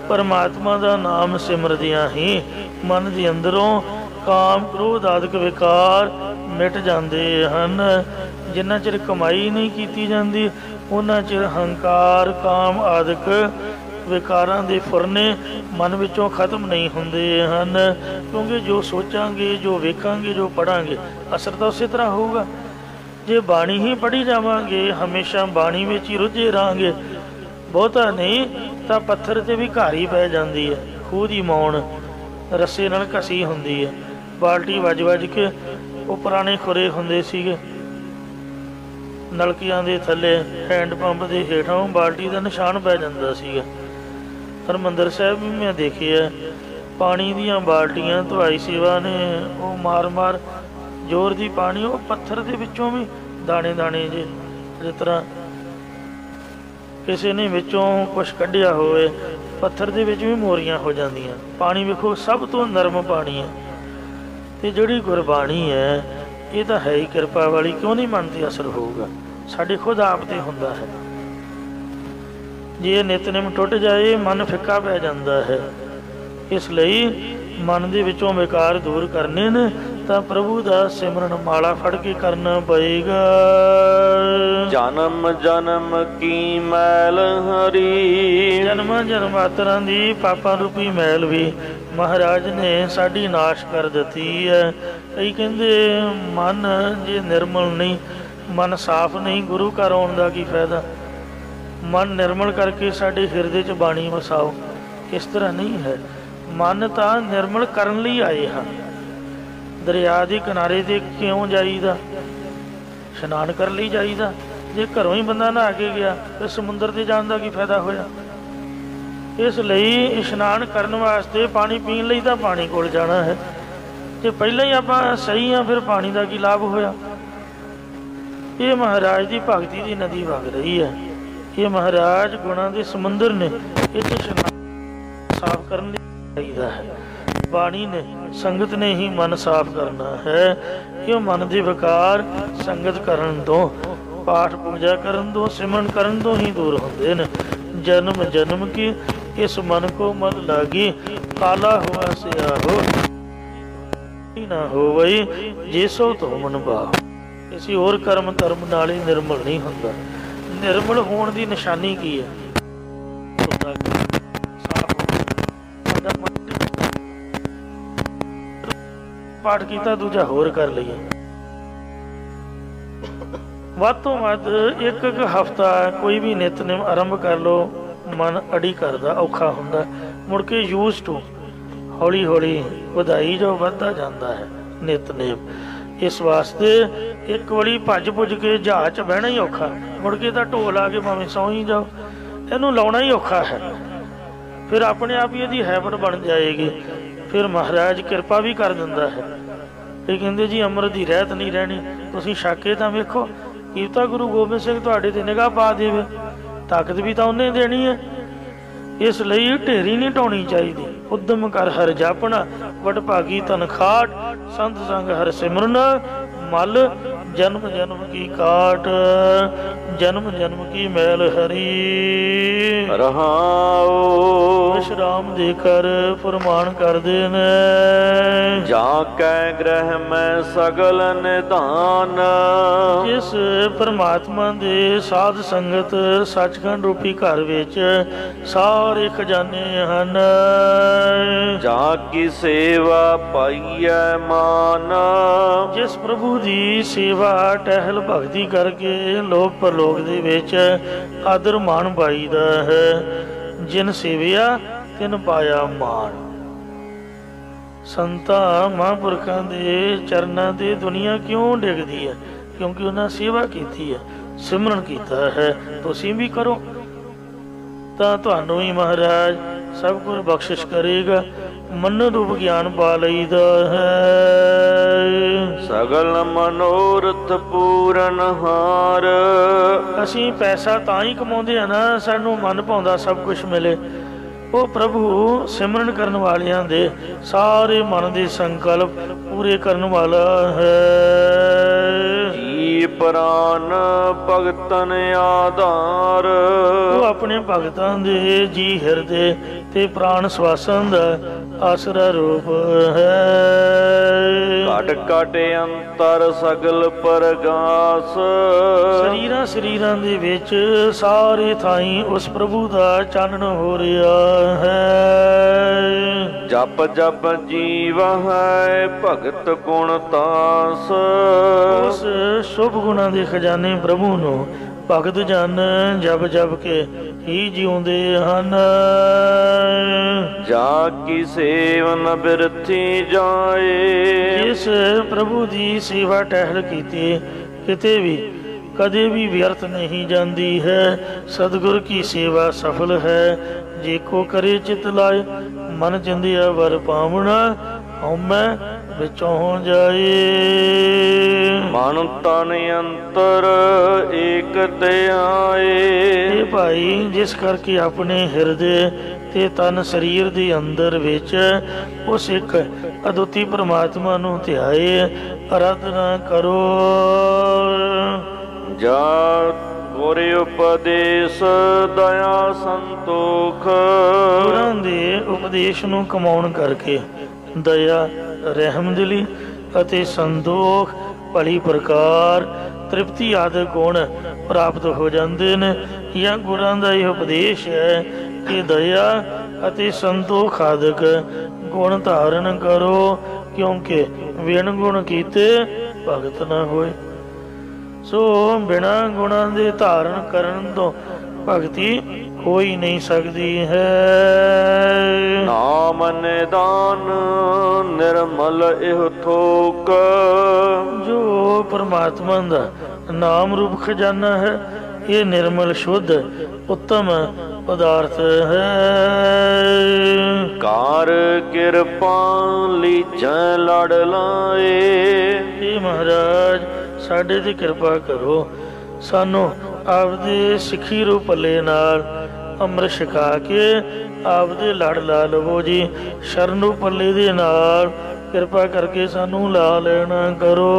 ਪਰਮਾਤਮਾ ਦਾ ਨਾਮ ਸਿਮਰਦਿਆਂ ਹੀ ਮਨ ਦੇ ਅੰਦਰੋਂ ਕਾਮ ਕ੍ਰੋਧ ਆਦਿਕ ਵਿਕਾਰ ਮਿਟ ਜਾਂਦੇ ਹਨ। ਜਿੰਨਾ ਚਿਰ ਕਮਾਈ ਨਹੀਂ ਕੀਤੀ ਜਾਂਦੀ ਉਹਨਾਂ ਚਿਰ ਹੰਕਾਰ ਕਾਮ ਆਦਿਕ ਵਿਕਾਰਾਂ ਦੇ ਫੁਰਨੇ ਮਨ ਵਿੱਚੋਂ ਖਤਮ ਨਹੀਂ ਹੁੰਦੇ ਹਨ। ਕਿਉਂਕਿ ਜੋ ਸੋਚਾਂਗੇ, ਜੋ ਵੇਖਾਂਗੇ, ਜੋ ਪੜ੍ਹਾਂਗੇ, ਅਸਰ ਤਾਂ ਉਸੇ ਤਰ੍ਹਾਂ ਹੋਊਗਾ। ਜੇ ਬਾਣੀ ਹੀ ਪੜ੍ਹੀ ਜਾਵਾਂਗੇ, ਹਮੇਸ਼ਾ ਬਾਣੀ ਵਿੱਚ ਹੀ ਰੁੱਝੇ ਰਹਾਂਗੇ, ਬਹੁਤਾ ਨਹੀਂ ਤਾਂ ਪੱਥਰ 'ਤੇ ਵੀ ਘਾਰੀ ਪੈ ਜਾਂਦੀ ਹੈ। ਖੂਹ ਦੀ ਮੌਣ ਰੱਸੇ ਨਾਲ ਘਸੀ ਹੁੰਦੀ ਹੈ। ਬਾਲਟੀ ਵੱਜ ਵੱਜ ਕੇ, ਉਹ ਪੁਰਾਣੇ ਖੁਰੇ ਹੁੰਦੇ ਸੀਗੇ ਨਲਕਿਆਂ ਦੇ ਥੱਲੇ, ਹੈਂਡ ਪੰਪ ਦੇ ਹੇਠਾਂ ਬਾਲਟੀ ਦਾ ਨਿਸ਼ਾਨ ਪੈ ਜਾਂਦਾ ਸੀਗਾ। ਹਰਿਮੰਦਰ ਸਾਹਿਬ ਵੀ ਮੈਂ ਦੇਖਿਆ ਪਾਣੀ ਦੀਆਂ ਬਾਲਟੀਆਂ ਧਵਾਈ ਸੇਵਾ ਨੇ ਉਹ ਮਾਰ ਮਾਰ ਜ਼ੋਰ ਦੀ ਪਾਣੀ, ਉਹ ਪੱਥਰ ਦੇ ਵਿੱਚੋਂ ਵੀ ਦਾਣੇ ਦਾਣੇ ਜੇ, ਜਿਸ ਤਰ੍ਹਾਂ ਕਿਸੇ ਨੇ ਵਿੱਚੋਂ ਕੁਛ ਕੱਢਿਆ ਹੋਵੇ, ਪੱਥਰ ਦੇ ਵਿੱਚ ਵੀ ਮੋਰੀਆਂ ਹੋ ਜਾਂਦੀਆਂ। ਪਾਣੀ ਵੇਖੋ ਸਭ ਤੋਂ ਨਰਮ ਪਾਣੀ ਹੈ। ਤੇ ਜਿਹੜੀ ਗੁਰਬਾਣੀ ਹੈ ਇਹ ਤਾਂ ਹੈ ਹੀ ਕਿਰਪਾ ਵਾਲੀ, ਕਿਉਂ ਨਹੀਂ ਮਨ 'ਤੇ ਅਸਰ ਹੋਊਗਾ? ਸਾਡੇ ਖੁਦ ਆਪ 'ਤੇ ਹੁੰਦਾ ਹੈ। ਜੇ ਨਿਤਨੇਮ ਟੁੱਟ ਜਾਏ ਮਨ ਫਿੱਕਾ ਪੈ ਜਾਂਦਾ ਹੈ। ਇਸ ਲਈ ਮਨ ਦੇ ਵਿੱਚੋਂ ਵਿਕਾਰ ਦੂਰ ਕਰਨੇ ਨੇ ਤਾਂ ਪ੍ਰਭੂ ਦਾ ਸਿਮਰਨ ਮਾਲਾ ਫੜ ਕੇ ਕਰਨਾ ਪਏਗਾ। ਜਨਮ ਜਨਮ ਕੀ ਮੈਲ ਹਰੀ, ਜਨਮਾਂ ਜਨਮਾਤਰਾਂ ਦੀ ਪਾਪਾਂ ਰੂਪੀ ਮੈਲ ਵੀ ਮਹਾਰਾਜ ਨੇ ਸਾਡੀ ਨਾਸ਼ ਕਰ ਦਿੱਤੀ ਹੈ। ਕਈ ਕਹਿੰਦੇ ਮਨ ਜੇ ਨਿਰਮਲ ਨਹੀਂ, ਮਨ ਸਾਫ਼ ਨਹੀਂ, ਗੁਰੂ ਘਰ ਆਉਣ ਦਾ ਕੀ ਫਾਇਦਾ। ਮਨ ਨਿਰਮਲ ਕਰਕੇ ਸਾਡੇ ਹਿਰਦੇ 'ਚ ਬਾਣੀ ਵਸਾਓ। ਇਸ ਤਰ੍ਹਾਂ ਨਹੀਂ ਹੈ। ਮਨ ਤਾਂ ਨਿਰਮਲ ਕਰਨ ਲਈ ਆਏ ਹਾਂ। ਦਰਿਆ ਦੇ ਕਿਨਾਰੇ 'ਤੇ ਕਿਉਂ ਜਾਈਦਾ? ਇਸ਼ਨਾਨ ਕਰਨ ਲਈ ਜਾਈਦਾ। ਜੇ ਘਰੋਂ ਹੀ ਬੰਦਾ ਨਹਾ ਕੇ ਗਿਆ ਤਾਂ ਸਮੁੰਦਰ 'ਤੇ ਜਾਣ ਦਾ ਕੀ ਫਾਇਦਾ ਹੋਇਆ। ਇਸ ਲਈ ਇਸ਼ਨਾਨ ਕਰਨ ਵਾਸਤੇ, ਪਾਣੀ ਪੀਣ ਲਈ ਤਾਂ ਪਾਣੀ ਕੋਲ ਜਾਣਾ ਹੈ। ਜੇ ਪਹਿਲਾਂ ਹੀ ਆਪਾਂ ਸਹੀ ਹਾਂ ਫਿਰ ਪਾਣੀ ਦਾ ਕੀ ਲਾਭ ਹੋਇਆ। ਇਹ ਮਹਾਰਾਜ ਦੀ ਭਗਤੀ ਦੀ ਨਦੀ ਵਗ ਰਹੀ ਹੈ। ਇਹ ਮਹਾਰਾਜ ਗੁਣਾਂ ਦੇ ਸਮੁੰਦਰ ਨੇ। ਇਹ 'ਚ ਇਸ਼ਨਾਨ ਸਾਫ਼ ਕਰਨ ਲਈ ਚਾਹੀਦਾ ਹੈ। ਬਾਣੀ ਨੇ, ਸੰਗਤ ਨੇ ਹੀ ਮਨ ਸਾਫ਼ ਕਰਨਾ ਹੈ। ਇਹ ਮਨ ਦੇ ਵਿਕਾਰ ਸੰਗਤ ਕਰਨ ਤੋਂ, ਪਾਠ ਪੂਜਾ ਕਰਨ ਤੋਂ, ਸਿਮਰਨ ਕਰਨ ਤੋਂ ਹੀ ਦੂਰ ਹੁੰਦੇ ਨੇ। ਜਨਮ ਜਨਮ ਕੀ ਇਸ ਮਨ ਕੋ ਮਨ ਲਾਗੀ, ਕਾਲਾ ਹੋਆ ਸਿਆਹੋ ਨਾ ਹੋਵਈ, ਜੇ ਸੋ ਤੋ ਮਨ ਭਾਵ। ਕਿਸੇ ਹੋਰ ਕਰਮ ਧਰਮ ਨਾਲ ਹੀ ਨਿਰਮਲ ਨਹੀਂ ਹੁੰਦਾ। ਨਿਰਮਲ ਹੋਣ ਦੀ ਨਿਸ਼ਾਨੀ ਕੀ ਹੈ? ਪਾਠ ਕੀਤਾ, ਦੂਜਾ ਹੋਰ ਕਰ ਲਈਏ। ਵੱਧ ਤੋਂ ਵੱਧ ਇੱਕ ਹਫ਼ਤਾ ਕੋਈ ਵੀ ਨਿਤਨੇਮ ਆਰੰਭ ਕਰ ਲਓ। ਮਨ ਅੜੀ ਕਰਦਾ, ਔਖਾ ਹੁੰਦਾ, ਮੁੜ ਕੇ ਯੂਜ਼ ਟੂ ਹੌਲੀ ਹੌਲੀ ਵਧਾਈ ਜੋ ਵੱਧਦਾ ਜਾਂਦਾ ਹੈ ਨਿਤਨੇਮ। ਇਸ ਵਾਸਤੇ ਇੱਕ ਵਾਰੀ ਭੱਜ ਭੁੱਜ ਕੇ ਜਹਾਜ਼ 'ਚ ਬਹਿਣਾ ਹੀ ਔਖਾ, ਮੁੜ ਕੇ ਤਾਂ ਢੋਲ ਆ ਕੇ ਭਾਵੇਂ ਸੌਂ ਹੀ ਜਾਓ। ਇਹਨੂੰ ਲਾਉਣਾ ਹੀ ਔਖਾ ਹੈ। ਫਿਰ ਆਪਣੇ ਆਪ ਹੀ ਇਹਦੀ ਹੈਬਿਟ ਬਣ ਜਾਏਗੀ। ਫਿਰ ਮਹਾਰਾਜ ਕਿਰਪਾ ਵੀ ਕਰ ਦਿੰਦਾ ਹੈ। ਇਹ ਕਹਿੰਦੇ ਜੀ ਅੰਮ੍ਰਿਤ ਦੀ ਰਹਿਤ ਨਹੀਂ ਰਹਿਣੀ। ਤੁਸੀਂ ਛਕ ਤਾਂ ਵੇਖੋ, ਕੀ ਤਾਂ ਗੁਰੂ ਗੋਬਿੰਦ ਸਿੰਘ ਤੁਹਾਡੇ ਤੇ ਨਿਗਾਹ ਪਾ ਦੇਵੇ। ਤਾਕਤ ਵੀ ਤਾਂ ਉਹਨੇ ਦੇਣੀ ਹੈ। ਇਸ ਲਈ ਢੇਰੀ ਨਹੀਂ ਢਾਉਣੀ ਚਾਹੀਦੀ। ਉਦਮ ਕਰ ਹਰ ਜਾਪਣਾ, ਵਡਭਾਗੀ ਧਨ ਖਾਟ, ਸੰਤ ਸੰਗ ਹਰ ਸਿਮਰਨ, ਮਲ ਜਨਮ ਜਨਮ ਕੀ ਕਾਟ, ਜਨਮ ਜਨਮ ਕੀ ਮੈਲ ਹਰੀ। ਰਹਾਉ ਵਿਸ਼ਰਾਮ ਦੇ ਕਰ ਫਰਮਾਨ ਕਰਦੇ ਨੇ। ਜਾਂ ਕੈ ਗ੍ਰਹਿ ਮੈਂ ਸਗਲ ਨਿਧਾਨ, ਜਿਸ ਪਰਮਾਤਮਾ ਦੇ ਸਾਧ ਸੰਗਤ ਸੱਚਖੰਡ ਰੂਪੀ ਘਰ ਵਿੱਚ ਸਾਰੇ ਖਜ਼ਾਨੇ ਹਨ। ਜਾਂ ਕੀ ਸੇਵਾ ਪਾਈਐ ਮਾਨ, ਜਿਸ ਪ੍ਰਭੂ ਦੀ ਸੇਵਾ ਟਹਿਲ ਭਗਤੀ ਕਰਕੇ ਲੋਕ ਪਰਲੋਕ ਦੇ ਵਿੱਚ ਆਦਰ ਮਾਣ ਪਾਈਦਾ ਹੈ। ਜਿਨ ਸੇਵਿਆ ਤਿਨ ਪਾਇਆ ਮਾਣ। ਸੰਤਾਂ ਮਹਾਂਪੁਰਖਾਂ ਦੇ ਚਰਨਾਂ ਤੇ ਦੁਨੀਆ ਕਿਉਂ ਡਿੱਗਦੀ ਹੈ? ਕਿਉਂਕਿ ਉਹਨਾਂ ਸੇਵਾ ਕੀਤੀ ਹੈ, ਸਿਮਰਨ ਕੀਤਾ ਹੈ। ਤੁਸੀਂ ਵੀ ਕਰੋ ਤਾਂ ਤੁਹਾਨੂੰ ਹੀ ਮਹਾਰਾਜ ਸਭ ਕੁਝ ਬਖਸ਼ਿਸ਼ ਕਰੇਗਾ। ਮਨ ਰੂਪ ਗਿਆਨ ਪਾ ਲਈਦਾ ਹੈ। ਸਗਲ ਮਨੋਰਥ ਪੂਰਨ ਹਾਰ, ਅਸੀਂ ਪੈਸਾ ਤਾਂ ਹੀ ਕਮਾਉਂਦੇ ਆ ਨਾ, ਸਾਨੂੰ ਮਨ ਭਾਉਂਦਾ ਸਭ ਕੁਝ ਮਿਲੇ। ਉਹ ਪ੍ਰਭੂ ਸਿਮਰਨ ਕਰਨ ਵਾਲਿਆਂ ਦੇ ਸਾਰੇ ਮਨ ਦੇ ਸੰਕਲਪ ਪੂਰੇ ਕਰਨ ਵਾਲਾ ਹੈ। ਜੀ ਪ੍ਰਾਨ ਭਗਤਨ ਆਧਾਰ, ਉਹ ਆਪਣੇ ਭਗਤਾਂ ਦੇ ਜੀ ਹਿਰਦੇ ਤੇ ਪ੍ਰਾਣ ਸਵਾਸਨ ਦਾ ਆਸਰਾ ਰੂਪ ਹੈ। ਘਟ ਘਟ ਅੰਤਰ ਸਗਲ ਪਰਗਾਸ, ਸਰੀਰਾਂ ਦੇ ਵਿੱਚ ਸਾਰੇ ਥਾਈਂ ਉਸ ਪ੍ਰਭੂ ਦਾ ਚਾਨਣ ਹੋ ਰਿਹਾ ਹੈ। ਜਪ ਜਪ ਜੀਵ ਹੈ ਭਗਤ ਗੁਣ ਤਾਸ, ਉਸ ਸ਼ੁਭ ਗੁਣਾਂ ਦੇ ਖਜ਼ਾਨੇ ਪ੍ਰਭੂ ਨੂੰ ਭਗਤ ਜਨ ਜਪ ਜਪ ਕੇ ਹੀ ਜਿਉਂਦੇ ਹਨ। ਜਾ ਕੀ ਸੇਵਨ ਬਿਰਥੀ ਜਾਏ, ਜਿਸ ਪ੍ਰਭੂ ਦੀ ਸੇਵਾ ਟਹਿਲ ਕੀਤੀ ਕਿਤੇ ਵੀ ਕਦੇ ਵੀ ਵਿਅਰਥ ਨਹੀਂ ਜਾਂਦੀ ਹੈ। ਸਤਿਗੁਰ ਕੀ ਸੇਵਾ ਸਫਲ ਹੈ। ਜੇ ਕੋ ਕਰੇ ਚਿਤ ਲਾਏ, ਮਨ ਚਿੰਦਿਆ ਵਰ ਪਾਵਣਾ, ਹਉਮੈ ਵਿੱਚੋਂ ਜਾਏ। ਮਨ ਤਨ ਅੰਤਰ ਏਕ ਧਿਆਏ, ਇਹ ਭਾਈ ਜਿਸ ਕਰਕੇ ਆਪਣੇ ਹਿਰਦੇ ਤੇ ਤਨ ਸਰੀਰ ਦੇ ਅੰਦਰ ਵਿੱਚ ਉਸ ਇੱਕ ਅਦੁੱਤੀ ਪਰਮਾਤਮਾ ਨੂੰ ਧਿਆਏ, ਅਰਾਧਨਾ ਕਰੋ। ਜਾ ਗੁਰ ਉਪਦੇਸ਼ ਦਇਆ ਸੰਤੋਖ, ਗੁਰਾਂ ਦੇ ਉਪਦੇਸ਼ ਨੂੰ ਕਮਾਉਣ ਕਰਕੇ ਦਇਆ, ਰਹਿਮਦਿਲੀ ਅਤੇ ਸੰਤੋਖ ਭਲੀ ਪ੍ਰਕਾਰ ਤ੍ਰਿਪਤੀ ਆਦਿ ਗੁਣ ਪ੍ਰਾਪਤ ਹੋ ਜਾਂਦੇ ਨੇ। ਜਾਂ ਗੁਰਾਂ ਦਾ ਇਹ ਉਪਦੇਸ਼ ਹੈ ਕਿ ਦਇਆ ਅਤੇ ਸੰਤੋਖ ਆਦਿਕ ਗੁਣ ਧਾਰਨ ਕਰੋ, ਕਿਉਂਕਿ ਵਿਣ ਗੁਣ ਕੀਤੇ ਭਗਤ ਨਾ ਹੋਏ। ਸੋ ਬਿਨਾਂ ਗੁਣਾਂ ਦੇ ਧਾਰਨ ਕਰਨ ਤੋਂ ਭਗਤੀ ਹੋ ਹੀ ਨਹੀਂ ਸਕਦੀ ਹੈ। ਨਾਮ ਨਿਦਾਨ ਨਿਰਮਲ ਇਹ ਥੋਕ, ਜੋ ਪਰਮਾਤਮਾ ਦਾ ਨਾਮ ਰੂਪ ਖਜ਼ਾਨਾ ਹੈ, ਇਹ ਨਿਰਮਲ ਸ਼ੁੱਧ ਉੱਤਮ ਪਦਾਰਥ ਹੈ। ਕਾਰ ਕਿਰਪਾ ਲੀਜੈ ਲੜ ਲਾਏ, हे ਮਹਾਰਾਜ ਸਾਡੇ ਤੇ ਕਿਰਪਾ ਕਰੋ, ਸਾਨੂੰ ਆਪਦੇ ਸਿੱਖੀ ਰੂਪ ਪੱਲੇ ਨਾਲ ਅੰਮ੍ਰਿਤ ਛਕਾ ਕੇ ਆਪਦੇ ਲੜ ਲਾ ਲਵੋ ਜੀ। ਸ਼ਰਨ ਰੂਪ ਪੱਲੇ ਦੇ ਨਾਲ ਕਿਰਪਾ ਕਰਕੇ ਸਾਨੂੰ ਲਾ ਲੈਣਾ ਕਰੋ।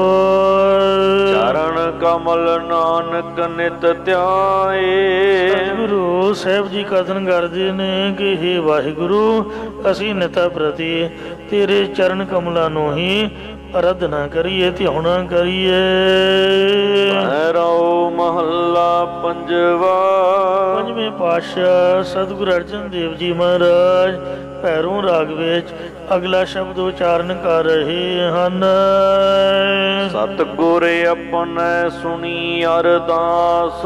ਚਰਨ ਕਮਲ ਨਾਨਕ ਨਿਤ ਧਿਆਏ, ਸਤਿਗੁਰੂ ਸਾਹਿਬ ਜੀ ਕਥਨ ਕਰਦੇ ਨੇ ਕਿ ਹੇ ਵਾਹਿਗੁਰੂ, ਅਸੀਂ ਨਿਤਾ ਪ੍ਰਤੀ ਤੇਰੇ ਚਰਨ ਕਮਲਾਂ ਨੂੰ ਹੀ ਅਰਾਧਨਾ ਕਰੀਏ, ਧਿਆਉਣਾ ਕਰੀਏ। ਭੈਰਵ ਮਹੱਲਾ ਪੰਜਵਾ। ਪੰਜਵੇਂ ਪਾਤਸ਼ਾਹ ਸਤਿਗੁਰੂ ਅਰਜਨ ਦੇਵ ਜੀ ਮਹਾਰਾਜ ਭੈਰੋਂ ਰਾਗ ਵਿੱਚ ਅਗਲਾ ਸ਼ਬਦ ਉਚਾਰਨ ਕਰ ਰਹੇ ਹਨ। ਸਤਿਗੁਰ ਆਪਣੇ ਸੁਣੀ ਅਰਦਾਸ,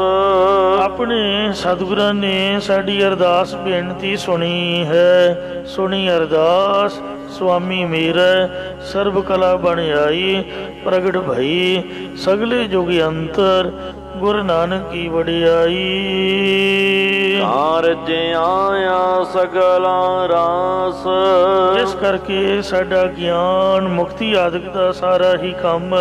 ਆਪਣੇ ਸਤਿਗੁਰਾਂ ਨੇ ਸਾਡੀ ਅਰਦਾਸ ਬੇਨਤੀ ਸੁਣੀ ਹੈ। ਸੁਣੀ ਅਰਦਾਸ ਸੁਆਮੀ ਮੇਰਾ ਸਰਬ ਕਲਾ ਬਣ ਆਈ, ਪ੍ਰਗਟ ਭਈ ਸਗਲੇ ਜੁਗ ਅੰਤਰ ਗੁਰੂ ਨਾਨਕ ਕੀ ਵਡਿਆਈ। ਕਾਰਜ ਆਇਆ ਸਗਲਾ ਰਾਸ, ਇਸ ਕਰਕੇ ਸਾਡਾ ਗਿਆਨ ਮੁਕਤੀ ਆਦਿਕ ਦਾ ਸਾਰਾ ਹੀ ਕੰਮ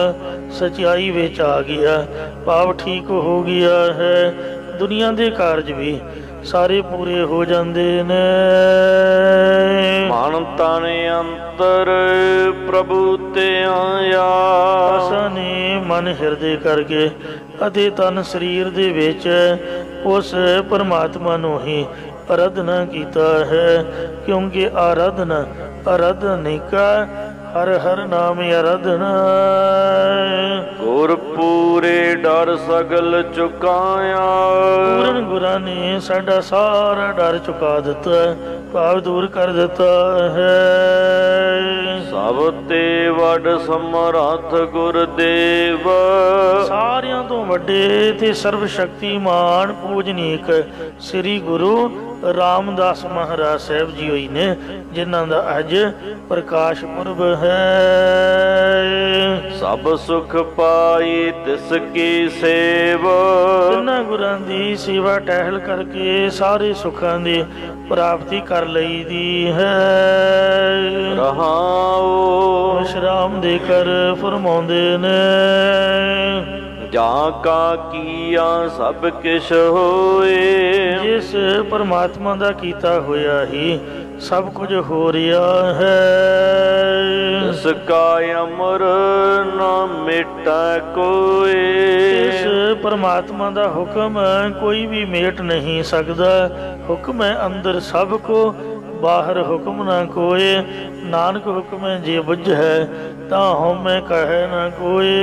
ਸਚਾਈ ਵਿੱਚ ਆ ਗਿਆ, ਭਾਵ ਠੀਕ ਹੋ ਗਿਆ ਹੈ। ਦੁਨੀਆ ਦੇ ਕਾਰਜ ਵੀ ਸਾਰੇ ਪੂਰੇ ਹੋ ਜਾਂਦੇ ਨੇ। ਮਨ ਤਨ ਅੰਤਰ ਪ੍ਰਭੂ ਤੇ ਆਇਆ, ਆਸਾ ਨੇ ਮਨ ਹਿਰਦੇ ਕਰਕੇ ਅਤੇ ਤਨ ਸਰੀਰ ਦੇ ਵਿੱਚ ਉਸ ਪਰਮਾਤਮਾ ਨੂੰ ਹੀ ਆਰਾਧਨਾ ਕੀਤਾ ਹੈ, ਕਿਉਂਕਿ ਆਰਾਧਨਾ ਅਰਾਧਨਿਕਾ ਹਰ ਹਰ ਨਾਮ ਆਰਾਧਨਾ। ਗੁਰ ਪੂਰੇ ਡਰ ਸਗਲ ਚੁਕਾਇਆ, ਪੂਰਨ ਗੁਰਾਂ ਨੇ ਸਾਡਾ ਸਾਰਾ ਡਰ ਚੁਕਾ ਦਿੱਤਾ, ਭਾਵ ਦੂਰ ਕਰ ਦਿੱਤਾ ਹੈ। ਸਭ ਤੇ ਵੱਡ ਸਮਰੱਥ ਗੁਰਦੇਵ, ਸਾਰਿਆਂ ਤੋਂ ਵੱਡੇ ਤੇ ਸਰਬ ਸ਼ਕਤੀਮਾਨ ਪੂਜਨੀਕ ਸ੍ਰੀ ਗੁਰੂ ਰਾਮਦਾਸ ਮਹਾਰਾਜ ਸਾਹਿਬ ਜੀ ਹੋਈ ਨੇ, ਜਿਨ੍ਹਾਂ ਦਾ ਅੱਜ ਪ੍ਰਕਾਸ਼ ਪੁਰਬ ਹੈ। ਸਭ ਸੁਖ ਪਾਈ ਤਿਸ ਕੀ ਸੇਵ, ਇਹਨਾਂ ਗੁਰਾਂ ਦੀ ਸੇਵਾ ਟਹਿਲ ਕਰਕੇ ਸਾਰੇ ਸੁੱਖਾਂ ਦੀ ਪ੍ਰਾਪਤੀ ਕਰ ਲਈ ਦੀ ਹੈ। ਰਹਾਉ ਵਿਸ਼ਰਾਮ ਦੇ ਕਰ ਫਰਮਾਉਂਦੇ ਨੇ, ਜਾਂ ਕਾ ਕੀਆ ਸਭ ਕਿਛ ਹੋਏ, ਜਿਸ ਪਰਮਾਤਮਾ ਦਾ ਕੀਤਾ ਹੋਇਆ ਹੀ ਸਭ ਕੁਝ ਹੋ ਰਿਹਾ ਹੈ। ਇਸ ਕਾ ਅਮਰ ਨਾ ਮਿਟੈ ਕੋਏ, ਇਸ ਪਰਮਾਤਮਾ ਦਾ ਹੁਕਮ ਕੋਈ ਵੀ ਮੇਟ ਨਹੀਂ ਸਕਦਾ। ਹੁਕਮ ਹੈ ਅੰਦਰ ਸਭ ਕੋ, ਬਾਹਰ ਹੁਕਮ ਨਾ ਕੋਏ। ਨਾਨਕ ਹੁਕਮ ਜੇ ਬੁਝੈ ਤਾਂ ਹਉਮੈ ਕਹੈ ਨਾ ਕੋਏ।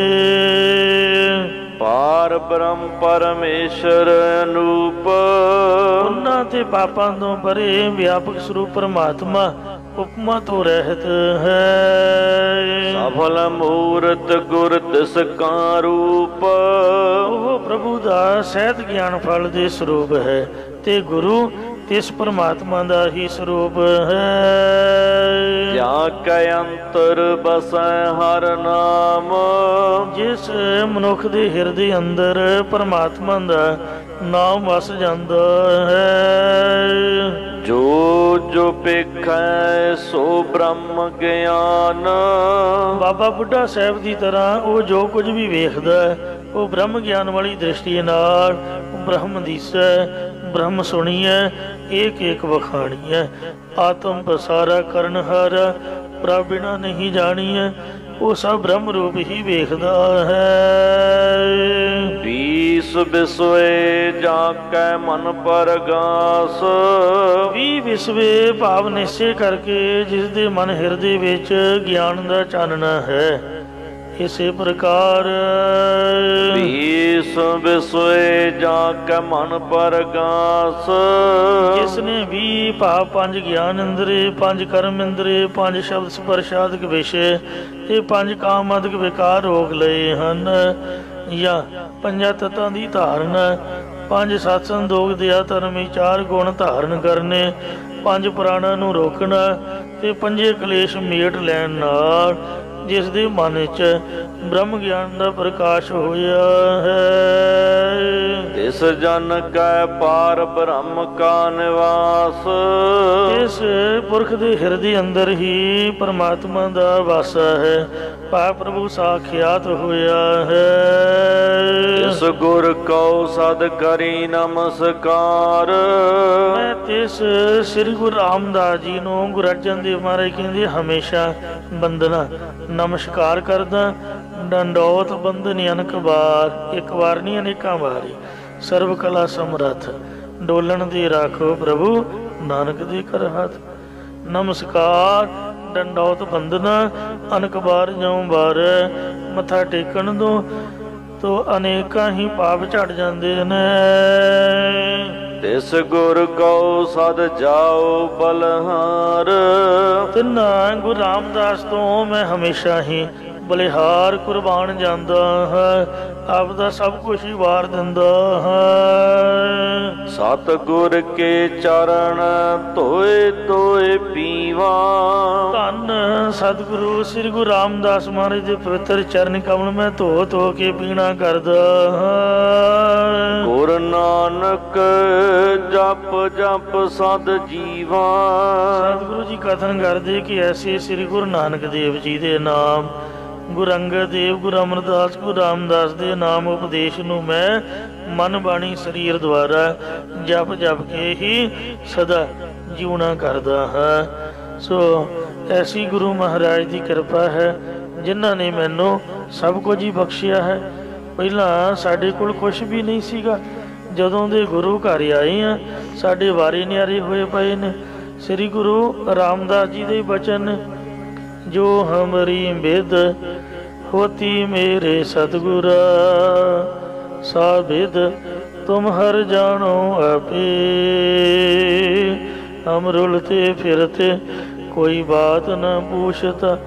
ਪਾਰ ਬ੍ਰਹਮ ਪਰਮੇਸ਼ਰ ਅਨੂਪ, ਉਹਨਾਂ ਤੇ ਪਾਪਾਂ ਤੋਂ ਪਰੇ ਵਿਆਪਕ ਸਰੂਪ ਪਰਮਾਤਮਾ ਉਪਮਾ ਤੋਂ ਰਹਿਤ ਹੈ। ਸਫਲ ਮੂਰਤ ਗੁਰ ਤਿਸ ਕਾ ਰੂਪ, ਉਹ ਪ੍ਰਭੂ ਦਾ ਸਹਿਤ ਗਿਆਨ ਫਲ ਦੇ ਸਰੂਪ ਹੈ ਤੇ ਗੁਰੂ ਤਿਸ ਪਰਮਾਤਮਾ ਦਾ ਹੀ ਸਰੂਪ ਹੈ। ਜਾਂ ਕੈ ਅੰਤਰ ਬਸੈ ਹਰ ਨਾਮ, ਜਿਸ ਮਨੁੱਖ ਦੇ ਹਿਰਦੇ ਅੰਦਰ ਪਰਮਾਤਮਾ ਦਾ ਨਾਮ ਵਸ ਜਾਂਦਾ ਹੈ। ਜੋ ਜੋ ਪੇਖੈ ਸੋ ਬ੍ਰਹਮ ਗਿਆਨ, ਬਾਬਾ ਬੁੱਢਾ ਸਾਹਿਬ ਦੀ ਤਰ੍ਹਾਂ ਉਹ ਜੋ ਕੁਝ ਵੀ ਵੇਖਦਾ ਹੈ ਉਹ ਬ੍ਰਹਮ ਗਿਆਨ ਵਾਲੀ ਦ੍ਰਿਸ਼ਟੀ ਨਾਲ ਬ੍ਰਹਮ ਦੀਸੈ, ਬ੍ਰਹਮ ਸੁਣੀਐ, ਏਕ ਏਕ ਵਖਾਣੀਐ। ਆਤਮ ਪਸਾਰਾ ਕਰਨ ਹਾਰਾ ਪ੍ਰਭ ਬਿਨਾ ਨਹੀਂ ਜਾਣੀਐ, ਉਹ ਸਭ ਬ੍ਰਹਮ ਰੂਪ ਹੀ ਵੇਖਦਾ ਹੈ। ਵੀਸ ਬਿਸਵੇ ਜਾਂ ਕੈ ਮਨ ਪਰਗਾਸ, ਵੀ ਵਿਸਵੇ ਭਾਵ ਨਿਸ਼ਚੈ ਕਰਕੇ ਜਿਸ ਦੇ ਮਨ ਹਿਰਦੇ ਵਿੱਚ ਗਿਆਨ ਦਾ ਚਾਨਣਾ ਹੈ। ਇਸੇ ਪ੍ਰਕਾਰ ਭੀਸ ਵਿਸੋਏ ਜਾ ਕੇ ਮਨ ਪਰਗਾਸ। ਜਿਸਨੇ ਵੀ ਭਾਵ 5 ਗਿਆਨ ਇੰਦਰੀ, 5 ਕਰਮ ਇੰਦਰੀ, 5 ਸ਼ਬਦ ਸਪਰਸ਼ਾਦਿਕ ਵਿਸ਼ੇ, ਇਹ 5 ਕਾਮਾਦਿਕ ਵਿਕਾਰ ਰੋਕ ਲਏ ਹਨ, ਜਾਂ 5 ਤੱਤਾਂ ਦੀ ਧਾਰਨ, 5 ਸਤ ਸੰਦੋਖ ਦਿਆ ਧਰਮ, 4 ਗੁਣ ਧਾਰਨ ਕਰਨੇ, 5 ਪ੍ਰਾਣਾਂ ਨੂੰ ਰੋਕਣਾ ਤੇ 5 ਕਲੇਸ਼ ਮੇਟ ਲੈਣ ਨਾਲ ਜਿਸ ਦੇ ਮਨ ਵਿੱਚ ਬ੍ਰਹਮ ਗਿਆਨ ਦਾ ਪ੍ਰਕਾਸ਼ ਹੋਇਆ ਹੈ। ਇਸ ਜਨ ਕੈ ਪਾਰ ਬ੍ਰਹਮ ਕਾ ਨਿਵਾਸ। ਇਸ ਪੁਰਖ ਦੇ ਹਿਰਦੇ ਅੰਦਰ ਹੀ ਪਰਮਾਤਮਾ ਦਾ ਵਾਸਾ ਹੈ, ਭਾਵ ਪ੍ਰਭੂ ਸਾਖਿਆਤ ਹੋਇਆ ਹੈ। ਇਸ ਗੁਰ ਕਉ ਸਦ ਕਰੀ ਨਮਸਕਾਰ। ਮੈਂ ਤਿਸ ਸ੍ਰੀ ਗੁਰੂ ਰਾਮਦਾਸ ਜੀ ਨੂੰ, ਗੁਰੂ ਅਰਜਨ ਦੇਵ ਮਹਾਰਾਜ ਕਹਿੰਦੇ, ਹਮੇਸ਼ਾ ਬੰਦਨਾ ਨਮਸਕਾਰ ਕਰਦਾ। ਡੰਡੋਤ ਬੰਦਨੀ ਅਨਕ ਵਾਰ, ਇੱਕ ਵਾਰ ਨਹੀਂ ਅਨੇਕਾਂ ਵਾਰੀ। ਸਰਬ ਕਲਾ ਸਮਰੱਥ ਡੋਲਣ ਦੀ ਰਾਖੋ ਪ੍ਰਭੂ ਨਾਨਕ ਦੀ ਕਰ ਹੱਥ। ਨਮਸਕਾਰ ਡੰਡੋਤ ਬੰਦਨਾ ਅਨਕ ਵਾਰ ਜਿਉਂ ਵਾਰ। ਮੱਥਾ ਟੇਕਣ ਤੋਂ ਅਨੇਕਾਂ ਹੀ ਪਾਪ ਝੜ ਜਾਂਦੇ ਨੇ। ਤਿਸ ਗੁਰ ਕਉ ਸਦ ਜਾਓ ਬਲਹਾਰ। ਤਿੰਨਾਂ ਗੁਰੂ ਰਾਮਦਾਸ ਤੋਂ ਮੈਂ ਹਮੇਸ਼ਾ ਹੀ ਬਲਿਹਾਰ ਕੁਰਬਾਨ ਜਾਂਦਾ ਹੈ, ਆਪ ਦਾ ਸਭ ਕੁਝ ਹੀ ਵਾਰ ਦਿੰਦਾ ਹੈ। ਸਤ ਗੁਰ ਕੇ ਚਰਨ ਧੋਏ ਧੋਏ ਪੀਵਾ। ਧੰਨ ਸਤਿਗੁਰੂ ਸ੍ਰੀ ਗੁਰੂ ਰਾਮਦਾਸ ਮਹਾਰਾਜ ਦੇ ਪਵਿੱਤਰ ਚਰਨ ਕਮਲ ਮੈਂ ਧੋ ਧੋ ਕੇ ਪੀਣਾ ਕਰਦਾ ਹਾਂ। ਗੁਰ ਨਾਨਕ ਜਪ ਜਪ ਸਦ ਜੀਵਾ। ਸਤਿਗੁਰੂ ਜੀ ਕਥਨ ਕਰਦੇ ਕਿ ਐਸੇ ਸ੍ਰੀ ਗੁਰੂ ਨਾਨਕ ਦੇਵ ਜੀ ਦੇ ਨਾਮ, ਗੁਰੂ ਅੰਗਦ ਦੇਵ, ਗੁਰੂ ਅਮਰਦਾਸ, ਗੁਰੂ ਰਾਮਦਾਸ ਦੇ ਨਾਮ ਉਪਦੇਸ਼ ਨੂੰ ਮੈਂ ਮਨ ਬਾਣੀ ਸਰੀਰ ਦੁਆਰਾ ਜਪ ਜਪ ਕੇ ਹੀ ਸਦਾ ਜਿਉਣਾ ਕਰਦਾ ਹਾਂ। ਸੋ ਐਸੀ ਗੁਰੂ ਮਹਾਰਾਜ ਦੀ ਕਿਰਪਾ ਹੈ ਜਿਨ੍ਹਾਂ ਨੇ ਮੈਨੂੰ ਸਭ ਕੁਝ ਹੀ ਬਖਸ਼ਿਆ ਹੈ। ਪਹਿਲਾਂ ਸਾਡੇ ਕੋਲ ਕੁਛ ਵੀ ਨਹੀਂ ਸੀਗਾ, ਜਦੋਂ ਦੇ ਗੁਰੂ ਘਰ ਆਏ ਆ ਸਾਡੇ ਵਾਰੇ ਨਿਆਰੇ ਹੋਏ ਪਏ ਨੇ। ਸ੍ਰੀ ਗੁਰੂ ਰਾਮਦਾਸ ਜੀ ਦੇ ਬਚਨ, ਜੋ ਹਮਰੀ ਬਿਦ ਹੋਤੀ ਮੇਰੇ ਸਤਿਗੁਰਾ, ਸਾ ਬਿਦ ਤੁਮ ਹਰ ਜਾਣੋ ਆਪੇ। ਹਮ ਰੁਲਤੇ ਫਿਰਤੇ ਕੋਈ ਬਾਤ ਨ ਪੂਛਤਾ,